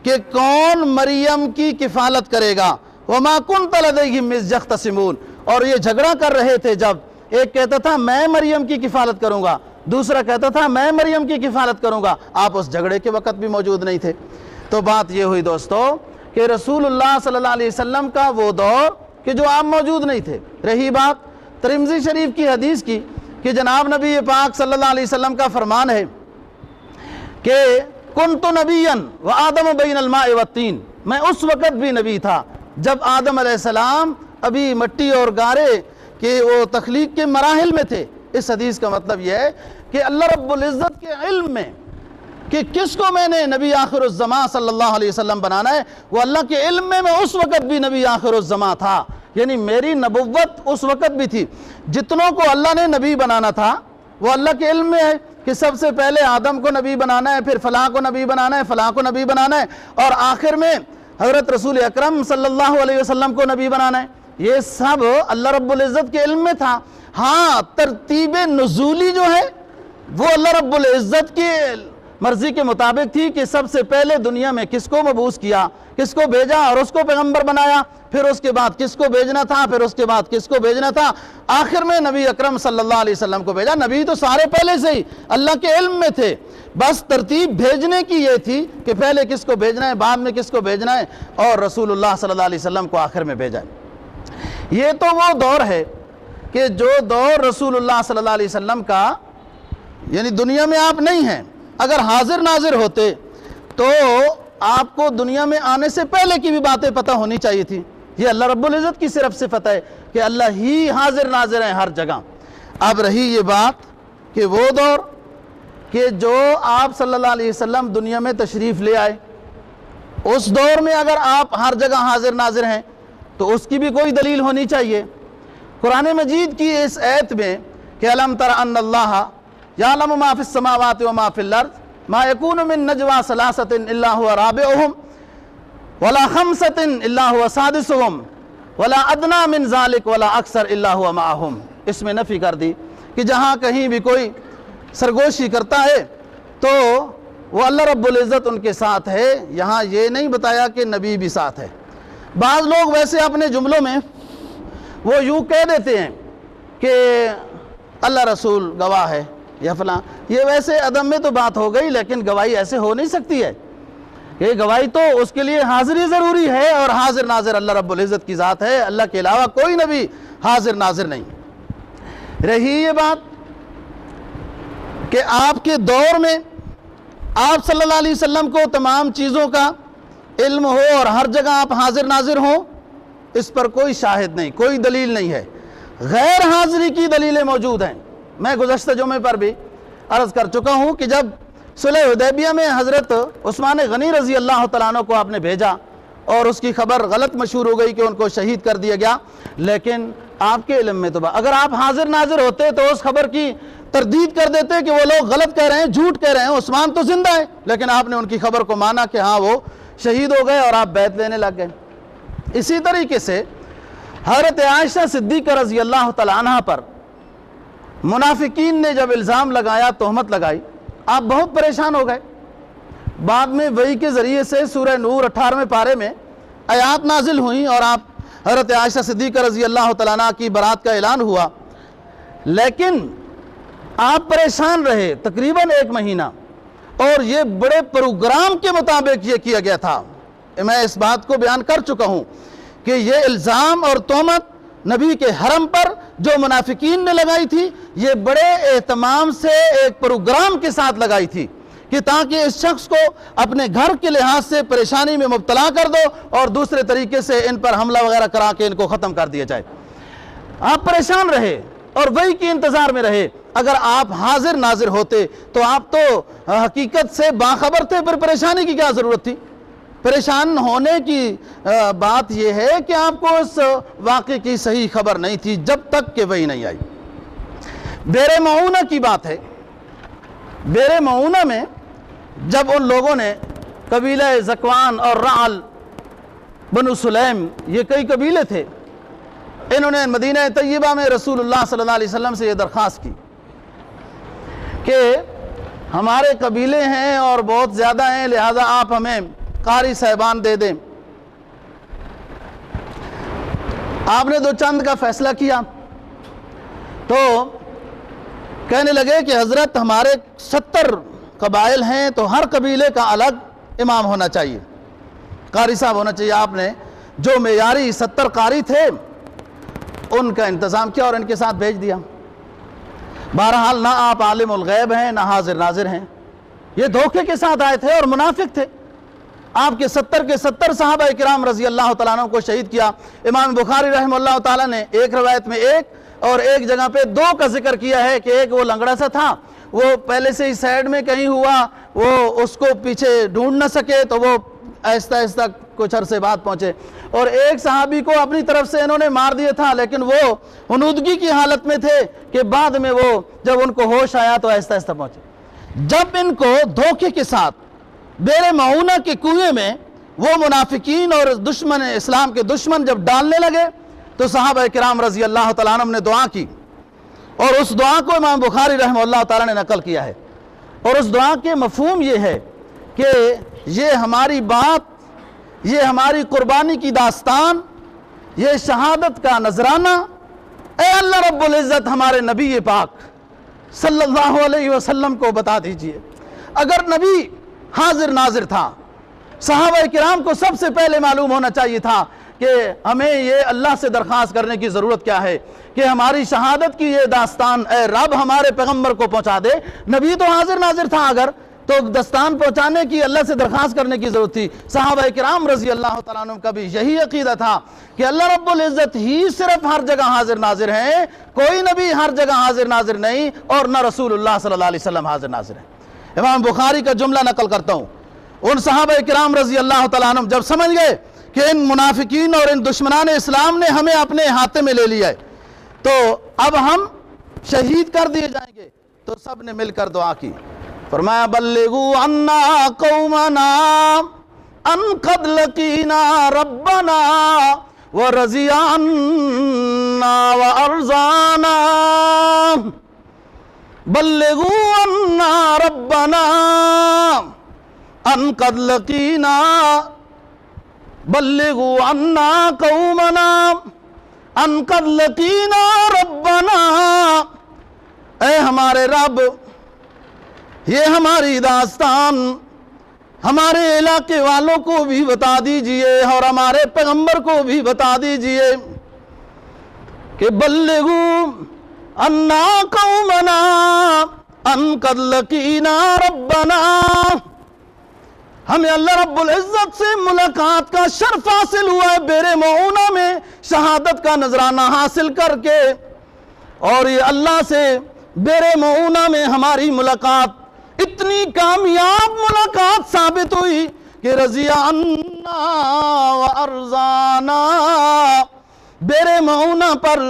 کہ کون مریم کی کفالت کرے گا۔ وما كنت لدیہم اذ یختصمون، اور یہ جھگڑا کر رہے تھے جب ایک کہتا تھا میں مریم کی کفالت کروں گا، دوسرا کہتا تھا میں مریم کی کفالت کروں گا، آپ اس جھگڑے کے وقت بھی موجود نہیں تھے۔ تو بات یہ ہوئی دوستو کہ رسول اللہ صلی اللہ علیہ وسلم کا وہ دور کہ جو آپ موجود نہیں تھے۔ رہی بات ترمذی شریف کی حدیث کی کہ جناب نبی پاک صلی اللہ علیہ وسلم کا فرمان ہے کہ کنت نبیا وآدم بین الماء والطین، میں اس وقت بھی نبی تھا جب آدم علیہ السلام ابھی مٹی اور گارے کہ وہ تخلیق کے مراحل میں تھے۔ اس حدیث کا مطلب یہ ہے کہ اللہ رب العزت کے علم میں کہ کس کو میں نے نبی آخر الزمان صلی اللہ علیہ وسلم بنانا ہے، وہ اللہ کے علم میں اس وقت بھی نبی آخر الزمان تھا، یعنی میری نبوت اس وقت بھی تھی۔ جتنوں کو اللہ نے نبی بنانا تھا وہ اللہ کے علم میں ہے کہ سب سے پہلے آدم کو نبی بنانا ہے، پھر فلاں کو نبی بنانا ہے، فلاں کو نبی بنانا ہے، اور آخر میں حضرت رسول اکرم صلی اللہ علیہ وسلم کو نبی بنانا ہے۔ یہ سب اللہ رب العزت کے علم میں تھا۔ ہاں ترتیب نزولی جو ہے وہ اللہ رب العزت کی مرضی کے مطابق تھی کہ سب سے پہلے دنیا میں کس کو مبعوث کیا، کس کو بھیجا اور اس کو پیغمبر بنایا، پھر اس کے بعد کس کو بھیجنا تھا، پھر اس کے بعد کس کو بھیجنا تھا، آخر میں نبی اکرم صلی اللہ علیہ وسلم کو بھیجا۔ نبی تو سارے پہلے سے ہی اللہ کے علم میں تھے، بس ترتیب بھیجنے کی یہ تھی کہ پہلے کس کو بھیجنا ہے، بعد میں کس کو بھیجنا ہے، اور رسول اللہ صلی اللہ علیہ وسلم کو آخر میں بھیجا ہے۔ یہ تو وہ دور ہے کہ جو دور رسول اللہ صلی اللہ علیہ وسلم کا یعنی دنیا میں آپ نہیں ہیں، اگر حاضر ناظر ہوتے تو آپ کو دنیا میں آنے سے پہلے کی بھی باتیں پتہ ہونی چاہیے تھی۔ یہ اللہ رب العزت کی صرف صفت ہے کہ اللہ ہی حاضر ناظر ہیں ہر جگہ۔ اب رہی یہ بات کہ وہ دور کہ جو آپ صلی اللہ علیہ وسلم دنیا میں تشریف لے آئے، اس دور میں اگر آپ ہر جگہ حاضر ناظر ہیں تو اس کی بھی کوئی دلیل ہونی چاہیے۔ قرآن مجید کی اس آیت میں کہ الم تر ان اللہ یعلم ما فی السماوات وما فی الارض ما یکون من نجوى ثلاثۃ الا هو رابعهم ولا خمسۃ الا هو سادسهم ولا ادنى من ذلك ولا اکثر الا هو معهم، اس میں نفی کر دی کہ جہاں کہیں بھی کوئی سرگوشی کرتا ہے تو وہ اللہ رب العزت ان کے ساتھ ہے، یہاں یہ نہیں بتایا کہ نبی بھی ساتھ ہے۔ بعض لوگ ویسے اپنے جملوں میں وہ یوں کہہ دیتے ہیں کہ اللہ رسول گواہ ہے یا فلاں، یہ ویسے عدم میں تو بات ہو گئی، لیکن گواہی ایسے ہو نہیں سکتی ہے۔ یہ گواہی تو اس کے لیے حاضری ضروری ہے، اور حاضر ناظر اللہ رب العزت کی ذات ہے، اللہ کے علاوہ کوئی نبی حاضر ناظر نہیں۔ رہی یہ بات کہ آپ کے دور میں آپ صلی اللہ علیہ وسلم کو تمام چیزوں کا علم ہو اور ہر جگہ آپ حاضر ناظر ہوں، اس پر کوئی شاہد نہیں، کوئی دلیل نہیں ہے۔ غیر حاضری کی دلیلیں موجود ہیں۔ میں گزشتہ جمعے پر بھی عرض کر چکا ہوں کہ جب صلح حدیبیہ میں حضرت عثمان غنی رضی اللہ تعالیٰ عنہ کو آپ نے بھیجا اور اس کی خبر غلط مشہور ہو گئی کہ ان کو شہید کر دیا گیا، لیکن آپ کے علم میں تو اگر آپ حاضر ناظر ہوتے تو اس خبر کی تردید کر دیتے کہ وہ لوگ غلط کہہ رہے ہیں، جھوٹ کہہ رہے ہیں، عثمان تو زندہ ہے، لیکن آپ نے ان کی خبر کو مانا کہ ہاں وہ شہید ہو گئے اور آپ بیعت لینے لگ گئے۔ اسی طریقے سے حضرت عائشہ صدیقہ رضی اللہ تعالیٰ عنہ پر منافقین نے جب الزام لگایا، تہمت لگائی، آپ بہت پریشان ہو گئے۔ بعد میں وحی کے ذریعے سے سورہ نور 18ویں پارے میں آیات نازل ہوئیں اور آپ حضرت عائشہ صدیقہ رضی اللہ تعالیٰ عنہ کی برات کا اعلان ہوا، لیکن آپ پریشان رہے تقریباً 1 مہینہ، اور یہ بڑے پروگرام کے مطابق یہ کیا گیا تھا۔ میں اس بات کو بیان کر چکا ہوں کہ یہ الزام اور تہمت نبی کے حرم پر جو منافقین نے لگائی تھی، یہ بڑے اہتمام سے ایک پروگرام کے ساتھ لگائی تھی کہ تاکہ اس شخص کو اپنے گھر کے لحاظ سے پریشانی میں مبتلا کر دو اور دوسرے طریقے سے ان پر حملہ وغیرہ کرا کے ان کو ختم کر دیا جائے۔ آپ پریشان رہے اور وہی کے انتظار میں رہے۔ اگر آپ حاضر ناظر ہوتے تو آپ تو حقیقت سے باخبر تھے، پھر پریشانی کی کیا ضرورت تھی؟ پریشان ہونے کی بات یہ ہے کہ آپ کو اس واقعے کی صحیح خبر نہیں تھی جب تک کہ وہی نہیں آئی۔ بئر معونہ کی بات ہے۔ بئر معونہ میں جب ان لوگوں نے قبیلہ زکوان اور رعل، بنو سلیم، یہ کئی قبیلے تھے، انہوں نے مدینہ طیبہ میں رسول اللہ صلی اللہ علیہ وسلم سے یہ درخواست کی کہ ہمارے قبیلے ہیں اور بہت زیادہ ہیں، لہذا آپ ہمیں قاری صاحبان دے دیں۔ آپ نے 2 چند کا فیصلہ کیا تو کہنے لگے کہ حضرت ہمارے 70 قبائل ہیں تو ہر قبیلے کا الگ امام ہونا چاہیے، قاری صاحب ہونا چاہیے۔ آپ نے جو معیاری 70 قاری تھے ان کا انتظام کیا اور ان کے ساتھ بھیج دیا۔ بہرحال نہ آپ عالم الغیب ہیں نہ حاضر ناظر ہیں، یہ دھوکے کے ساتھ آئے تھے اور منافق تھے۔ آپ کے 70 صحابہ کرام رضی اللہ تعالیٰ عنہ کو شہید کیا۔ امام بخاری رحمہ اللہ تعالیٰ نے ایک روایت میں ایک اور ایک جگہ پہ 2 کا ذکر کیا ہے کہ ایک وہ لنگڑا سا تھا، وہ پہلے سے ہی سائیڈ میں کہیں ہوا، وہ اس کو پیچھے ڈھونڈ نہ سکے تو وہ آہستہ آہستہ کچھ عرصے بعد پہنچے، اور ایک صحابی کو اپنی طرف سے انہوں نے مار دیا تھا لیکن وہ غنودگی کی حالت میں تھے کہ بعد میں وہ جب ان کو ہوش آیا تو آہستہ آہستہ پہنچے۔ جب ان کو دھوکے کے ساتھ بیر معونہ کے کنویں میں وہ منافقین اور دشمن اسلام کے دشمن جب ڈالنے لگے تو صحابہ کرام رضی اللہ تعالیٰ عنہ نے دعا کی، اور اس دعا کو امام بخاری رحمہ اللہ تعالیٰ نے نقل کیا ہے، اور اس دعا کے مفہوم یہ ہے کہ یہ ہماری بات، یہ ہماری قربانی کی داستان، یہ شہادت کا نذرانہ اے اللہ رب العزت ہمارے نبی پاک صلی اللہ علیہ وسلم کو بتا دیجئے۔ اگر نبی حاضر ناظر تھا، صحابہ کرام کو سب سے پہلے معلوم ہونا چاہیے تھا کہ ہمیں یہ اللہ سے درخواست کرنے کی ضرورت کیا ہے کہ ہماری شہادت کی یہ داستان اے رب ہمارے پیغمبر کو پہنچا دے۔ نبی تو حاضر ناظر تھا، اگر تو داستان پہنچانے کی اللہ سے درخواست کرنے کی ضرورت تھی۔ صحابہ کرام رضی اللہ تعالیٰ عنہ کا بھی یہی عقیدہ تھا کہ اللہ رب العزت ہی صرف ہر جگہ حاضر ناظر ہیں، کوئی نبی ہر جگہ حاضر ناظر نہیں، اور نہ رسول اللہ صلی اللہ علیہ وسلم حاضر ناظر ہیں۔ امام بخاری کا جملہ نقل کرتا ہوں، ان صحابہ کرام رضی اللہ تعالیٰ عنہ جب سمجھ گئے کہ ان منافقین اور ان دشمنان اسلام نے ہمیں اپنے ہاتھے میں لے لیا ہے تو اب ہم شہید کر دیے جائیں گے، تو سب نے مل کر دعا کی، فرمایا بلغوا عنا قومنا ان قد لقینا ربنا ورضی عنا وارضانا، بلغوا عنا ربنا ان قد لقینا، بلغوا عنا قومنا ان قد لقینا ربنا، اے ہمارے رب یہ ہماری داستان ہمارے علاقے والوں کو بھی بتا دیجئے اور ہمارے پیغمبر کو بھی بتا دیجئے کہ بلغوا عنا قومنا ان قد لقینا ربنا، ہمیں اللہ رب العزت سے ملاقات کا شرف حاصل ہوا ہے بیر معونہ میں شہادت کا نذرانہ حاصل کر کے، اور یہ اللہ سے بیر معونہ میں ہماری ملاقات اتنی کامیاب ملاقات ثابت ہوئی کہ رضی عنا وارضانا، بیر معونہ پر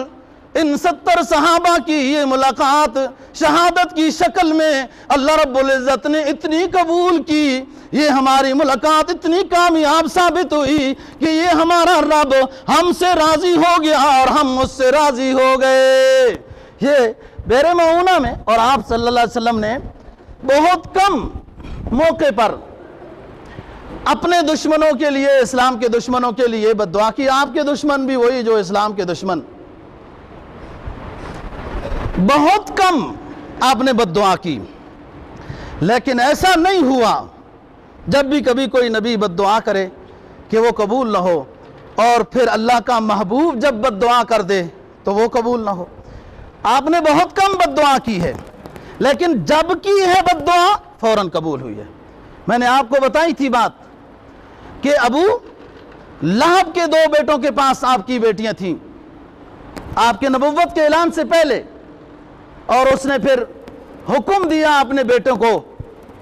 ان 70 صحابہ کی یہ ملاقات شہادت کی شکل میں اللہ رب العزت نے اتنی قبول کی، یہ ہماری ملاقات اتنی کامیاب ثابت ہوئی کہ یہ ہمارا رب ہم سے راضی ہو گیا اور ہم اس سے راضی ہو گئے۔ یہ بیر معونہ میں، اور آپ صلی اللہ علیہ وسلم نے بہت کم موقع پر اپنے دشمنوں کے لیے، اسلام کے دشمنوں کے لیے بد دعا کی۔ آپ کے دشمن بھی وہی جو اسلام کے دشمن، بہت کم آپ نے بد دعا کی، لیکن ایسا نہیں ہوا جب بھی کبھی کوئی نبی بد دعا کرے کہ وہ قبول نہ ہو، اور پھر اللہ کا محبوب جب بد دعا کر دے تو وہ قبول نہ ہو۔ آپ نے بہت کم بد دعا کی ہے، لیکن جب کی ہے بد دعا فوراً قبول ہوئی ہے۔ میں نے آپ کو بتائی تھی بات کہ ابو لہب کے 2 بیٹوں کے پاس آپ کی بیٹیاں تھیں آپ کے نبوت کے اعلان سے پہلے، اور اس نے پھر حکم دیا اپنے بیٹوں کو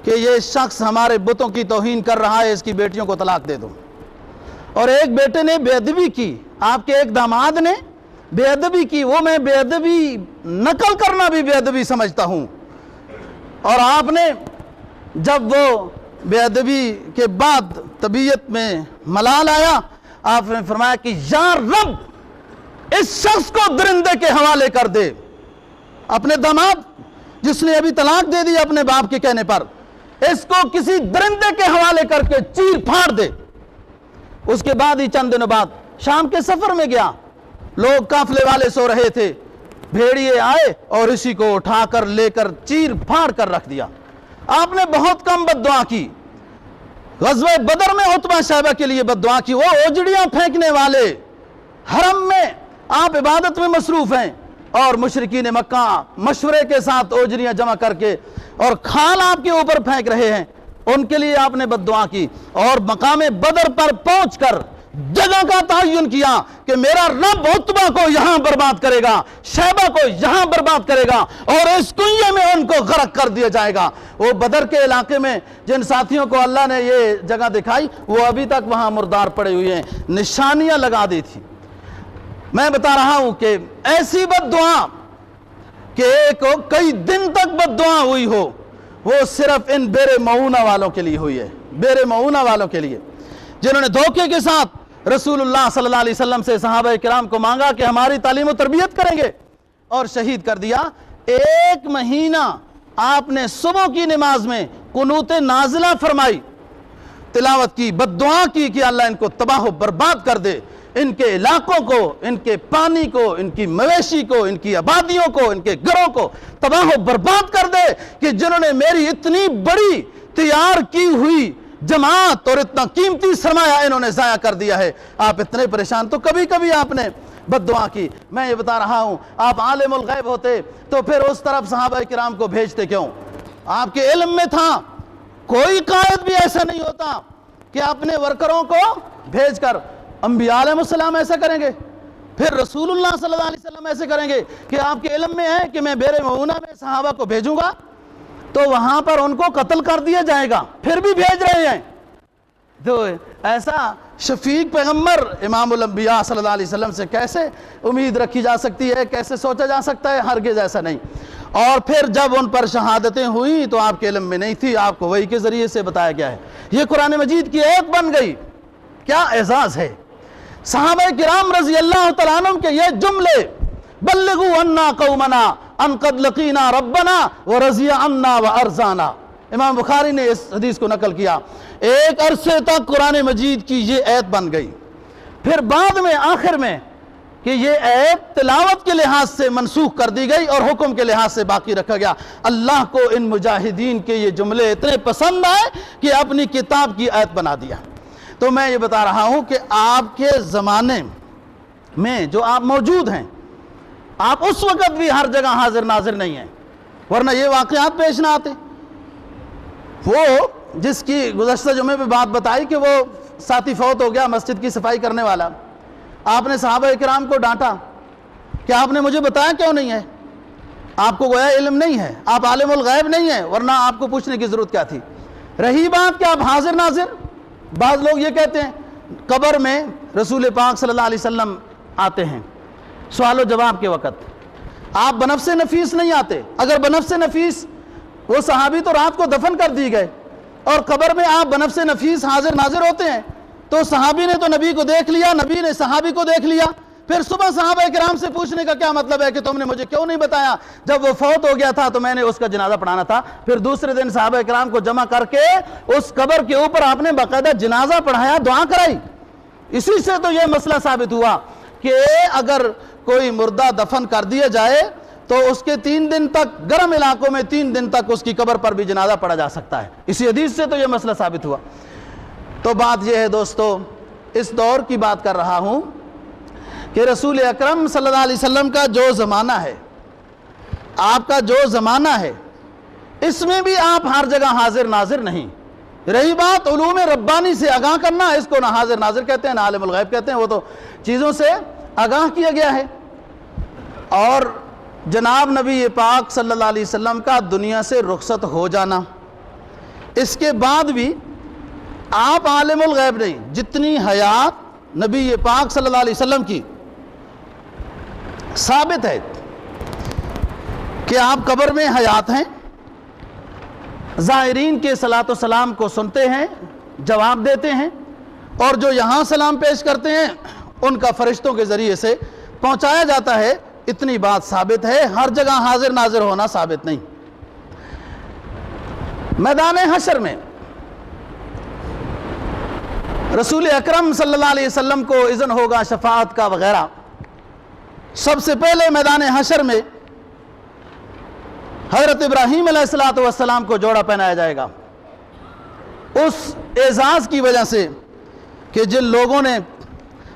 کہ یہ شخص ہمارے بتوں کی توہین کر رہا ہے، اس کی بیٹیوں کو طلاق دے دو، اور ایک بیٹے نے بے ادبی کی، آپ کے ایک داماد نے بے ادبی کی، وہ میں بے ادبی نقل کرنا بھی بے ادبی سمجھتا ہوں، اور آپ نے جب وہ بے ادبی کے بعد طبیعت میں ملال آیا، آپ نے فرمایا کہ یا رب اس شخص کو درندے کے حوالے کر دے۔ اپنے داماد جس نے ابھی طلاق دے دی اپنے باپ کے کہنے پر، اس کو کسی درندے کے حوالے کر کے چیر پھاڑ دے۔ اس کے بعد ہی چند دنوں بعد شام کے سفر میں گیا، لوگ قافلے والے سو رہے تھے، بھیڑیے آئے اور اسی کو اٹھا کر لے کر چیر پھاڑ کر رکھ دیا۔ آپ نے بہت کم بد دعا کی۔ غزوہ بدر میں عتبہ شیبہ کے لیے بد دعا کی، وہ اوجڑیاں پھینکنے والے، حرم میں آپ عبادت میں مصروف ہیں اور مشرکین مکہ مشورے کے ساتھ اوجڑیاں جمع کر کے اور کھال آپ کے اوپر پھینک رہے ہیں، ان کے لیے آپ نے بد دعا کی، اور مقام بدر پر پہنچ کر جگہ کا تعین کیا کہ میرا رب عتبہ کو یہاں برباد کرے گا، شیبہ کو یہاں برباد کرے گا، اور اس کنویں میں ان کو غرق کر دیا جائے گا۔ وہ بدر کے علاقے میں جن ساتھیوں کو اللہ نے یہ جگہ دکھائی وہ ابھی تک وہاں مردار پڑے ہوئے ہیں، نشانیاں لگا دی تھی۔ میں بتا رہا ہوں کہ ایسی بد دعا کہ کئی دن تک بد دعا ہوئی ہو، وہ صرف ان بیر معونہ والوں کے لیے ہوئی ہے، بیر معونہ والوں کے لیے، جنہوں نے دھوکے کے ساتھ رسول اللہ صلی اللہ علیہ وسلم سے صحابہ کرام کو مانگا کہ ہماری تعلیم و تربیت کریں گے، اور شہید کر دیا۔ 1 مہینہ آپ نے صبح کی نماز میں قنوت نازلہ فرمائی، تلاوت کی، بد دعا کی کہ اللہ ان کو تباہ و برباد کر دے، ان کے علاقوں کو، ان کے پانی کو، ان کی مویشی کو، ان کی آبادیوں کو، ان کے گھروں کو تباہ و برباد کر دے، کہ جنہوں نے میری اتنی بڑی تیار کی ہوئی جماعت اور اتنا قیمتی سرمایہ انہوں نے ضائع کر دیا ہے۔ آپ اتنے پریشان، تو کبھی کبھی آپ نے بد دعا کی۔ میں یہ بتا رہا ہوں، آپ عالم الغیب ہوتے تو پھر اس طرف صحابہ کرام کو بھیجتے کیوں؟ آپ کے علم میں تھا، کوئی قائد بھی ایسا نہیں ہوتا کہ اپنے ورکروں کو بھیج کر، انبیاء علیہ السلام ایسا کریں گے، پھر رسول اللہ صلی اللہ علیہ وسلم ایسے کریں گے کہ آپ کے علم میں ہے کہ میں بیر معونہ میں صحابہ کو بھیجوں گا تو وہاں پر ان کو قتل کر دیا جائے گا، پھر بھی بھیج رہے ہیں؟ تو ایسا شفیق پیغمبر امام الانبیاء صلی اللہ علیہ وسلم سے کیسے امید رکھی جا سکتی ہے، کیسے سوچا جا سکتا ہے؟ ہرگز ایسا نہیں۔ اور پھر جب ان پر شہادتیں ہوئیں تو آپ کے علم میں نہیں تھی، آپ کو وحی کے ذریعے سے بتایا گیا ہے، یہ قرآن مجید کی آیت بن گئی۔ کیا اعزاز ہے صحابہ کرام رضی اللہ تعالیٰ عنہم کے یہ جملے، بلغوا عنا قومنا ان قد لقینا ربنا ورضی عنا وارضانا۔ امام بخاری نے اس حدیث کو نقل کیا۔ ایک عرصے تک قرآن مجید کی یہ آیت بن گئی، پھر بعد میں آخر میں کہ یہ آیت تلاوت کے لحاظ سے منسوخ کر دی گئی اور حکم کے لحاظ سے باقی رکھا گیا۔ اللہ کو ان مجاہدین کے یہ جملے اتنے پسند آئے کہ اپنی کتاب کی آیت بنا دیا۔ تو میں یہ بتا رہا ہوں کہ آپ کے زمانے میں جو آپ موجود ہیں، آپ اس وقت بھی ہر جگہ حاضر ناظر نہیں ہیں، ورنہ یہ واقعات پیش نہ آتے۔ وہ جس کی گزشتہ جمعے پہ بات بتائی کہ وہ ساتھی فوت ہو گیا، مسجد کی صفائی کرنے والا، آپ نے صحابہ کرام کو ڈانٹا کہ آپ نے مجھے بتایا کیوں نہیں ہے؟ آپ کو گویا علم نہیں ہے، آپ عالم الغیب نہیں ہیں، ورنہ آپ کو پوچھنے کی ضرورت کیا تھی؟ رہی بات کہ آپ حاضر ناظر، بعض لوگ یہ کہتے ہیں قبر میں رسول پاک صلی اللہ علیہ وسلم آتے ہیں سوال و جواب کے وقت، آپ بنفس نفیس نہیں آتے۔ اگر بنفس نفیس، وہ صحابی تو رات کو دفن کر دی گئے، اور قبر میں آپ بنفس نفیس حاضر ناظر ہوتے ہیں، تو صحابی نے تو نبی کو دیکھ لیا، نبی نے صحابی کو دیکھ لیا، پھر صبح صحابہ کرام سے پوچھنے کا کیا مطلب ہے کہ تم نے مجھے کیوں نہیں بتایا؟ جب وہ فوت ہو گیا تھا تو میں نے اس کا جنازہ پڑھانا تھا۔ پھر دوسرے دن صحابہ کرام کو جمع کر کے اس قبر کے اوپر آپ نے باقاعدہ جنازہ پڑھایا، دعا کرائی۔ اسی سے تو یہ مسئلہ ثابت ہوا کہ اگر کوئی مردہ دفن کر دیا جائے تو اس کے 3 دن تک، گرم علاقوں میں 3 دن تک اس کی قبر پر بھی جنازہ پڑھا جا سکتا ہے۔ اسی حدیث سے تو یہ مسئلہ ثابت ہوا۔ تو بات یہ ہے دوستو، اس دور کی بات کر رہا ہوں کہ رسول اکرم صلی اللہ علیہ وسلم کا جو زمانہ ہے، آپ کا جو زمانہ ہے، اس میں بھی آپ ہر جگہ حاضر ناظر نہیں۔ رہی بات علوم ربانی سے آگاہ کرنا، اس کو نہ حاضر ناظر کہتے ہیں نہ عالم الغیب کہتے ہیں، وہ تو چیزوں سے آگاہ کیا گیا ہے۔ اور جناب نبی پاک صلی اللہ علیہ وسلم کا دنیا سے رخصت ہو جانا، اس کے بعد بھی آپ عالم الغیب نہیں۔ جتنی حیات نبی پاک صلی اللہ علیہ وسلم کی ثابت ہے کہ آپ قبر میں حیات ہیں، زائرین کے صلاۃ و سلام کو سنتے ہیں، جواب دیتے ہیں، اور جو یہاں سلام پیش کرتے ہیں ان کا فرشتوں کے ذریعے سے پہنچایا جاتا ہے۔ اتنی بات ثابت ہے، ہر جگہ حاضر ناظر ہونا ثابت نہیں۔ میدان حشر میں رسول اکرم صلی اللہ علیہ وسلم کو اذن ہوگا شفاعت کا وغیرہ۔ سب سے پہلے میدان حشر میں حضرت ابراہیم علیہ السلام کو جوڑا پہنایا جائے گا، اس اعزاز کی وجہ سے کہ جن لوگوں نے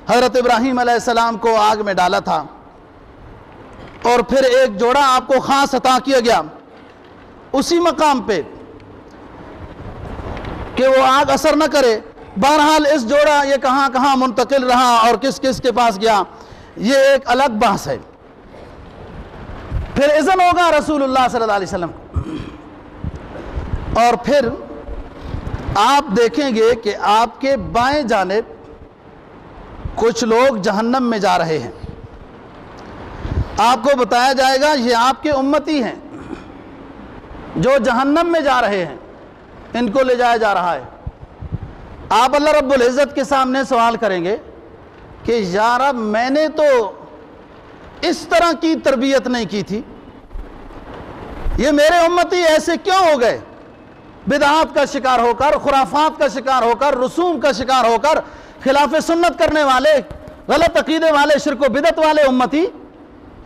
حضرت ابراہیم علیہ السلام کو آگ میں ڈالا تھا، اور پھر ایک جوڑا آپ کو خاص عطا کیا گیا، اسی مقام پہ کہ وہ آگ اثر نہ کرے۔ بہرحال اس جوڑا یہ کہاں کہاں منتقل رہا اور کس کس کے پاس گیا، یہ ایک الگ بحث ہے۔ پھر اذن ہوگا رسول اللہ صلی اللہ علیہ وسلم اور پھر آپ دیکھیں گے کہ آپ کے بائیں جانب کچھ لوگ جہنم میں جا رہے ہیں۔ آپ کو بتایا جائے گا یہ آپ کے امتی ہیں جو جہنم میں جا رہے ہیں، ان کو لے جایا جا رہا ہے۔ آپ اللہ رب العزت کے سامنے سوال کریں گے کہ یا رب میں نے تو اس طرح کی تربیت نہیں کی تھی، یہ میرے امتی ایسے کیوں ہو گئے؟ بدعات کا شکار ہو کر، خرافات کا شکار ہو کر، رسوم کا شکار ہو کر، خلاف سنت کرنے والے، غلط عقیدے والے، شرک و بدعت والے امتی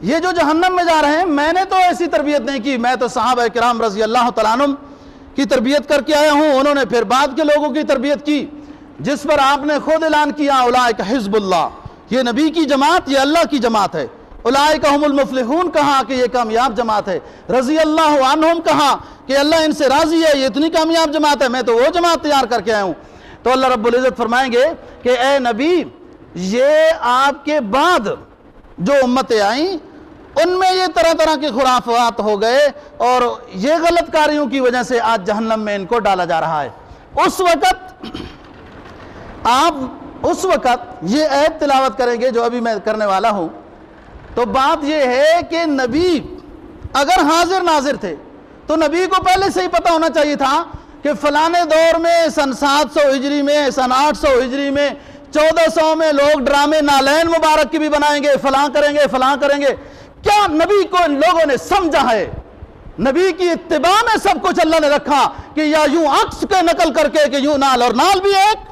یہ جو جہنم میں جا رہے ہیں، میں نے تو ایسی تربیت نہیں کی، میں تو صحابہ کرام رضی اللہ تعالیٰ عنہم کی تربیت کر کے آیا ہوں، انہوں نے پھر بعد کے لوگوں کی تربیت کی، جس پر آپ نے خود اعلان کیا اولئک حزب اللہ، یہ نبی کی جماعت، یہ اللہ کی جماعت ہے۔ اولئک هم المفلحون کہا کہ یہ کامیاب جماعت ہے، رضی اللہ عنہم کہا کہ اللہ ان سے راضی ہے، یہ اتنی کامیاب جماعت ہے، میں تو وہ جماعت تیار کر کے آیا ہوں۔ تو اللہ رب العزت فرمائیں گے کہ اے نبی یہ آپ کے بعد جو امتیں آئیں ان میں یہ طرح طرح کے خرافات ہو گئے اور یہ غلط کاریوں کی وجہ سے آج جہنم میں ان کو ڈالا جا رہا ہے۔ اس وقت یہ آیت تلاوت کریں گے جو ابھی میں کرنے والا ہوں، تو بات یہ ہے کہ نبی اگر حاضر ناظر تھے تو نبی کو پہلے سے ہی پتہ ہونا چاہیے تھا کہ فلانے دور میں سن 700 ہجری میں، سن 800 ہجری میں، 1400 میں لوگ ڈرامے نالین مبارک کی بھی بنائیں گے، فلاں کریں گے، فلاں کریں گے۔ کیا نبی کو ان لوگوں نے سمجھا ہے؟ نبی کی اتباع میں سب کچھ اللہ نے رکھا کہ یا یوں عکس کے نقل کر کے کہ یوں نال، اور نال بھی ایک،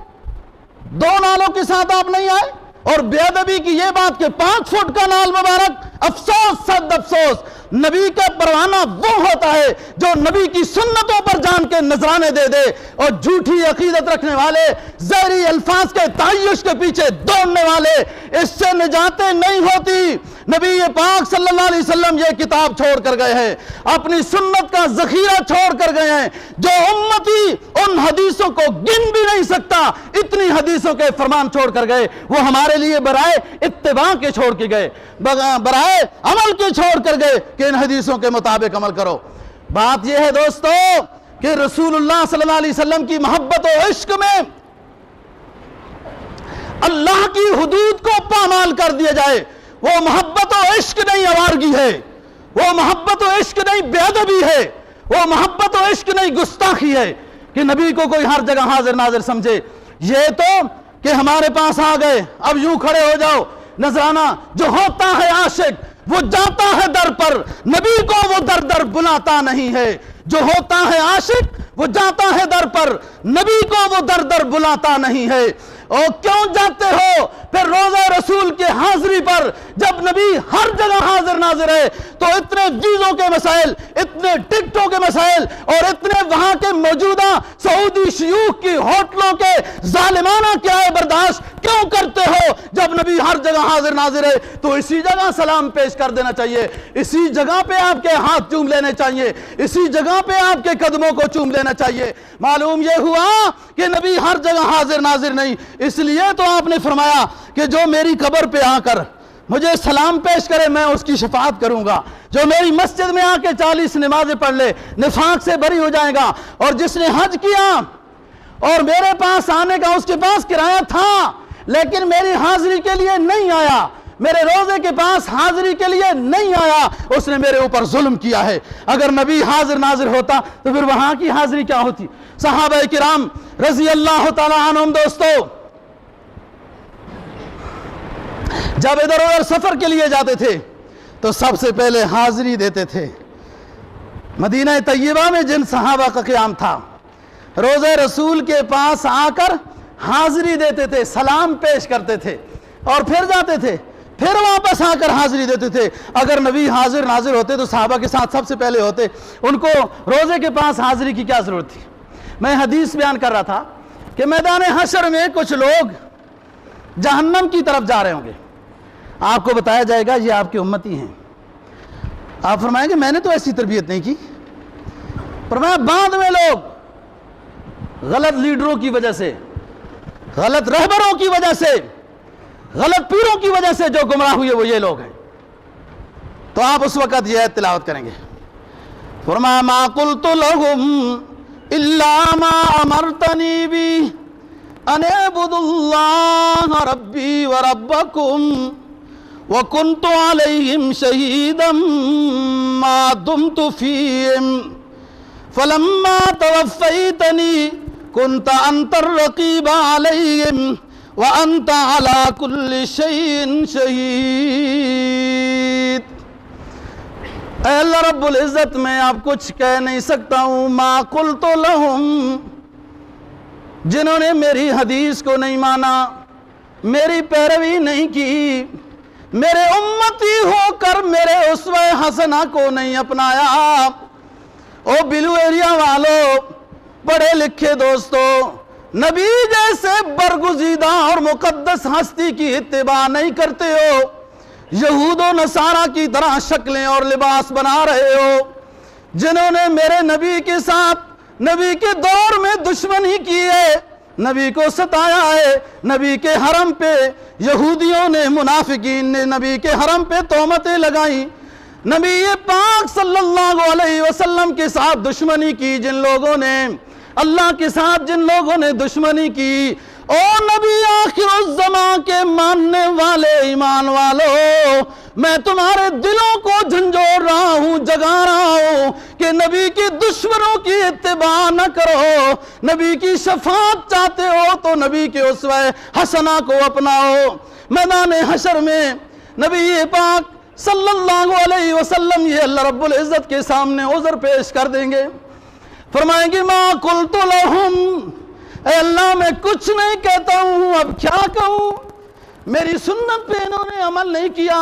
دو نالوں کے ساتھ آپ نہیں آئے۔ اور بے ادبی کی یہ بات کہ 5 فٹ کا نال مبارک، افسوس صد افسوس، نبی کا پروانہ وہ ہوتا ہے جو نبی کی سنتوں پر جان کے نذرانے دے دے، اور جھوٹی عقیدت رکھنے والے، زہری الفاظ کے تعیش کے پیچھے دوڑنے والے، اس سے نجاتیں نہیں ہوتی۔ نبی پاک صلی اللہ علیہ وسلم یہ کتاب چھوڑ کر گئے ہیں، اپنی سنت کا ذخیرہ چھوڑ کر گئے ہیں، جو امتی ان حدیثوں کو گن بھی نہیں سکتا، اتنی حدیثوں کے فرمان چھوڑ کر گئے، وہ ہمارے لیے برائے اتباع کے چھوڑ کے گئے، برائے عمل کے چھوڑ کر گئے کہ ان حدیثوں کے مطابق عمل کرو۔ بات یہ ہے دوستو کہ رسول اللہ صلی اللہ علیہ وسلم کی محبت و عشق میں اللہ کی حدود کو پامال کر دیا جائے، وہ محبت و عشق نہیں آوارگی ہے، وہ محبت و عشق نہیں بے ادبی ہے، وہ محبت و عشق نہیں گستاخی ہے کہ نبی کو کوئی ہر جگہ حاضر ناظر سمجھے۔ یہ تو کہ ہمارے پاس آ گئے، اب یوں کھڑے ہو جاؤ، نذرانہ جو ہوتا ہے عاشق وہ جاتا ہے در پر، نبی کو وہ در در بلاتا نہیں ہے۔ جو ہوتا ہے عاشق وہ جاتا ہے در پر، نبی کو وہ در در بلاتا نہیں ہے۔ اور کیوں جاتے ہو پھر روزہ رسول کے حاضری پر؟ جب نبی ہر جگہ حاضر ناظر ہے تو اتنے ویزوں کے مسائل، اتنے ٹکٹوں کے مسائل، اور اتنے وہاں کے موجودہ سعودی شیوخ کی ہوٹلوں کے ظالمانہ کرائے برداشت کیوں کرتے ہو؟ جب نبی ہر جگہ حاضر ناظر ہے تو اسی جگہ سلام پیش کر دینا چاہیے، اسی جگہ پہ آپ کے ہاتھ چوم لینے چاہیے، اسی جگہ پہ آپ کے قدموں کو چوم لینا چاہیے۔ معلوم یہ ہوا کہ نبی ہر جگہ حاضر ناظر نہیں، اس لیے تو آپ نے فرمایا کہ جو میری قبر پہ آ کر مجھے سلام پیش کرے میں اس کی شفاعت کروں گا، جو میری مسجد میں آ کے 40 نمازیں پڑھ لے نفاق سے بری ہو جائے گا، اور جس نے حج کیا اور میرے پاس آنے کا اس کے پاس کرایہ تھا لیکن میری حاضری کے لیے نہیں آیا، میرے روزے کے پاس حاضری کے لیے نہیں آیا، اس نے میرے اوپر ظلم کیا ہے۔ اگر نبی حاضر ناظر ہوتا تو پھر وہاں کی حاضری کیا ہوتی؟ صحابہ کرام رضی اللہ تعالی عنہم دوستو جب ادھر ادھر سفر کے لیے جاتے تھے تو سب سے پہلے حاضری دیتے تھے۔ مدینہ طیبہ میں جن صحابہ کا قیام تھا، روزہ رسول کے پاس آ کر حاضری دیتے تھے، سلام پیش کرتے تھے اور پھر جاتے تھے، پھر واپس آ کر حاضری دیتے تھے۔ اگر نبی حاضر ناظر ہوتے تو صحابہ کے ساتھ سب سے پہلے ہوتے، ان کو روزے کے پاس حاضری کی کیا ضرورت تھی؟ میں حدیث بیان کر رہا تھا کہ میدان حشر میں کچھ لوگ جہنم کی طرف جا رہے ہوں گے، آپ کو بتایا جائے گا یہ آپ کے امتی ہیں۔ آپ فرمائیں گے میں نے تو ایسی تربیت نہیں کی۔ فرمایا بعد میں لوگ غلط لیڈروں کی وجہ سے، غلط رہبروں کی وجہ سے، غلط پیروں کی وجہ سے جو گمراہ ہوئے وہ یہ لوگ ہیں۔ تو آپ اس وقت یہ تلاوت کریں گے، فرمایا ما قلت لهم الا ما امرتنی بی ان اعبدوا اللہ ربی وربکم وکنت علیہم شہیدا ما دمت فیہم فلما توفیتنی کنت انت الرقیب علیہم وانت علی کل شیء شہید۔ اے اللہ رب العزت، میں آپ کچھ کہہ نہیں سکتا ہوں، ما قلت لہم، جنہوں نے میری حدیث کو نہیں مانا، میری پیروی نہیں کی، میرے امتی ہو کر میرے اسوہ حسنہ کو نہیں اپنایا۔ او بلو ایریا والو، پڑھے لکھے دوستو، نبی جیسے برگزیدہ اور مقدس ہستی کی اتباع نہیں کرتے ہو، یہود و نصارہ کی طرح شکلیں اور لباس بنا رہے ہو، جنہوں نے میرے نبی کے ساتھ نبی کے دور میں دشمنی کی ہے، نبی کو ستایا ہے، نبی کے حرم پہ یہودیوں نے، منافقین نے نبی کے حرم پہ تہمتیں لگائیں، نبی پاک صلی اللہ علیہ وسلم کے ساتھ دشمنی کی جن لوگوں نے، اللہ کے ساتھ جن لوگوں نے دشمنی کی، او نبی آخر الزمان کے ماننے والے ایمان والو، میں تمہارے دلوں کو جھنجھوڑ رہا ہوں، جگا رہا ہوں کہ نبی کی دشمنوں کی اتباع نہ کرو، نبی کی شفاعت چاہتے ہو تو نبی کے اسوہ حسنہ کو اپناؤ۔ میدان حشر میں نبی پاک صلی اللہ علیہ وسلم یہ اللہ رب العزت کے سامنے عذر پیش کر دیں گے، فرمائیں گے ما قلت لہم، اے اللہ میں کچھ نہیں کہتا ہوں، اب کیا کہوں، میری سنت پہ انہوں نے عمل نہیں کیا،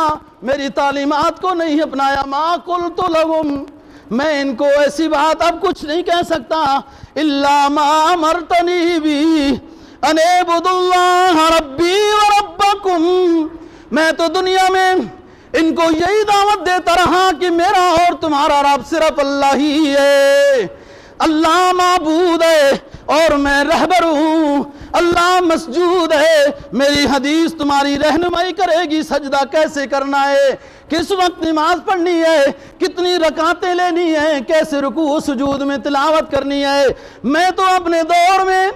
میری تعلیمات کو نہیں اپنایا، ما قلت لہم، میں ان کو ایسی بات اب کچھ نہیں کہہ سکتا، الا ما امرتنی بی ان اعبدوا اللہ ربی وربکم، میں تو دنیا میں ان کو یہی دعوت دیتا رہا کہ میرا اور تمہارا رب صرف اللہ ہی ہے، اللہ معبود ہے اور میں رہبر ہوں، اللہ مسجود ہے، میری حدیث تمہاری رہنمائی کرے گی، سجدہ کیسے کرنا ہے، کس وقت نماز پڑھنی ہے، کتنی رکعتیں لینی ہیں، کیسے رکوع سجود میں تلاوت کرنی ہے، میں تو اپنے دور میں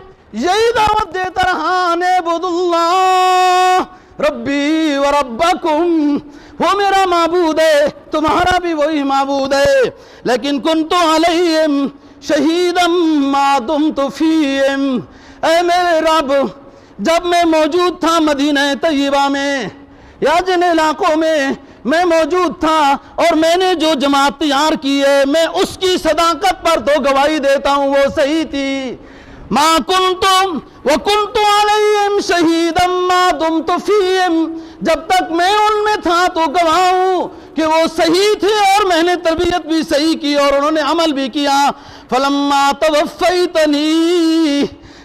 یہی دعوت دیتا رہا، اعبدوا اللہ ربی وربکم، وہ میرا معبود ہے، تمہارا بھی وہی معبود ہے، لیکن کنت علیہم شہیدم ما دمت فیہم، اے میرے رب جب میں موجود تھا مدینہ طیبہ میں یا جن علاقوں میں میں موجود تھا اور میں نے جو جماعت تیار کی ہے میں اس کی صداقت پر تو گواہی دیتا ہوں وہ صحیح تھی، ما کنتم وکنت علیہم شہیدم ما دمت فیہم، جب تک میں ان میں تھا تو گواہ ہوں کہ وہ صحیح تھے اور میں نے تربیت بھی صحیح کی اور انہوں نے عمل بھی کیا۔ فلما توفیتنی،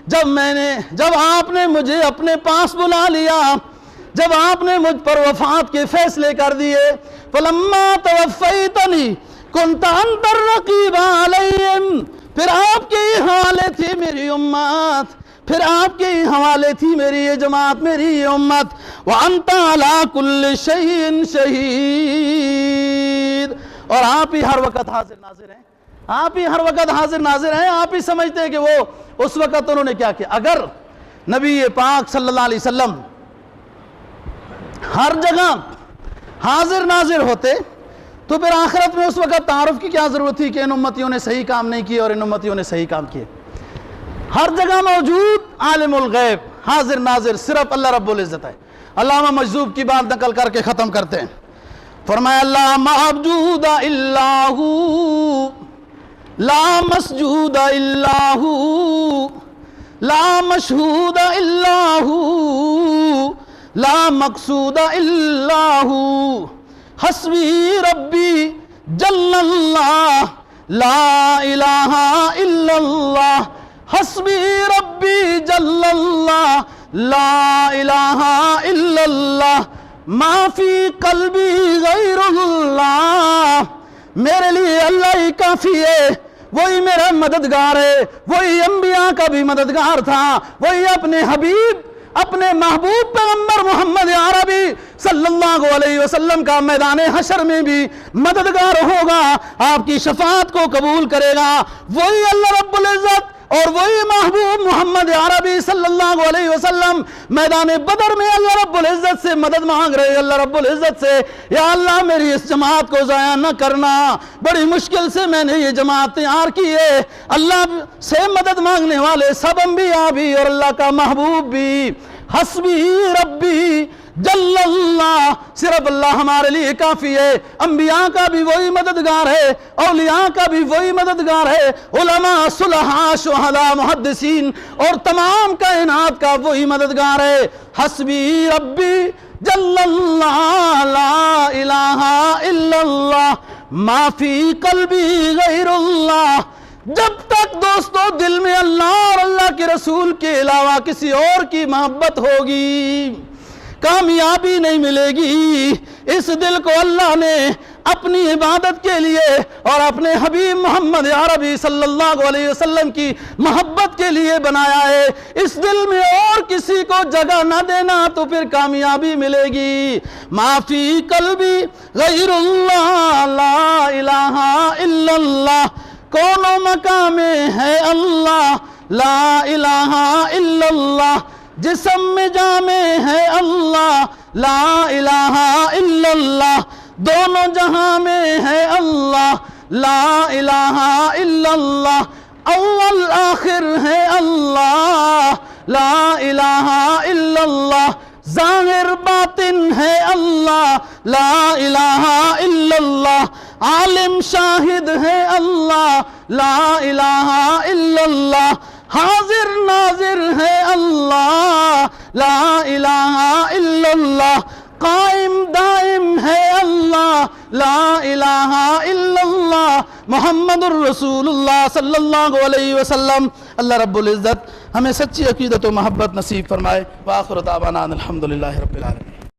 جب آپ نے مجھے اپنے پاس بلا لیا، جب آپ نے مجھ پر وفات کے فیصلے کر دیے، فلما توفیتنی کنت انت الرقیب علیہم، پھر آپ کے ہی حوالے تھی میری امت، پھر آپ کے ہی حوالے تھی میری یہ جماعت، میری یہ امت، وانت علی کل شیء شہید، اور آپ ہی ہر وقت حاضر ناظر ہیں، آپ ہی ہر وقت حاضر ناظر ہیں، آپ ہی سمجھتے ہیں کہ وہ اس وقت انہوں نے کیا کیا۔ اگر نبی پاک صلی اللہ علیہ وسلم ہر جگہ حاضر ناظر ہوتے تو پھر آخرت میں اس وقت تعارف کی کیا ضرورت تھی کہ ان امتیوں نے صحیح کام نہیں کیے اور ان امتیوں نے صحیح کام کیے۔ ہر جگہ موجود عالم الغیب حاضر ناظر صرف اللہ رب العزت ہے۔ علامہ مجذوب کی بات نقل کر کے ختم کرتے ہیں، فرمایا لا معبود الا ہو، لا مسجود الا ہو، لا مشہود الا ہو، لا مقصود الا ہو، حسبی ربی جل اللہ، لا الہ الا اللہ، حسبی ربی جل اللہ، لا الہ الا اللہ، ما فی قلبی غیر اللہ، میرے لیے اللہ ہی کافی ہے، وہی میرا مددگار ہے، وہی انبیاء کا بھی مددگار تھا، وہی اپنے حبیب اپنے محبوب پیغمبر محمد عربی صلی اللہ علیہ وسلم کا میدان حشر میں بھی مددگار ہوگا، آپ کی شفاعت کو قبول کرے گا۔ وہی اللہ رب العزت اور وہی محبوب محمد عربی صلی اللہ علیہ وسلم میدان بدر میں اللہ رب العزت سے مدد مانگ رہے، اللہ رب العزت سے، یا اللہ میری اس جماعت کو ضائع نہ کرنا، بڑی مشکل سے میں نے یہ جماعت تیار کی ہے۔ اللہ سے مدد مانگنے والے سب انبیاء بھی اور اللہ کا محبوب بھی، حسبی ربی جل اللہ، صرف اللہ ہمارے لیے کافی ہے۔ انبیاء کا بھی وہی مددگار ہے، اولیاء کا بھی وہی مددگار ہے، علماء صلحاء شہداء محدثین اور تمام کائنات کا وہی مددگار ہے۔ حسبی ربی جل اللہ لا الہ الا اللہ ما فی قلبی غیر اللہ۔ جب تک دوستو دل میں اللہ اور اللہ کے رسول کے علاوہ کسی اور کی محبت ہوگی، کامیابی نہیں ملے گی۔ اس دل کو اللہ نے اپنی عبادت کے لیے اور اپنے حبیب محمد عربی صلی اللہ علیہ وسلم کی محبت کے لیے بنایا ہے۔ اس دل میں اور کسی کو جگہ نہ دینا تو پھر کامیابی ملے گی۔ ما فی قلبی غیر اللہ لا الہ الا اللہ، کونوں مقام میں ہے اللہ لا الہ الا اللہ، جسم میں جامع ہے اللہ لا الہ الا اللہ، دونوں جہاں میں ہے اللہ لا الہ الا اللہ، اول آخر ہے اللہ لا الہ الا اللہ، ظاہر باطن ہے اللہ لا الہ الا اللہ، عالم شاہد ہے اللہ لا الہ الا اللہ، حاضر ناظر ہے اللہ لا الہ الا اللہ، قائم دائم ہے اللہ لا الہ الا اللہ، محمد الرسول اللہ صلی اللہ علیہ وسلم۔ اللہ رب العزت ہمیں سچی عقیدت و محبت نصیب فرمائے۔ وآخر دعوانا الحمدللہ رب العالمین۔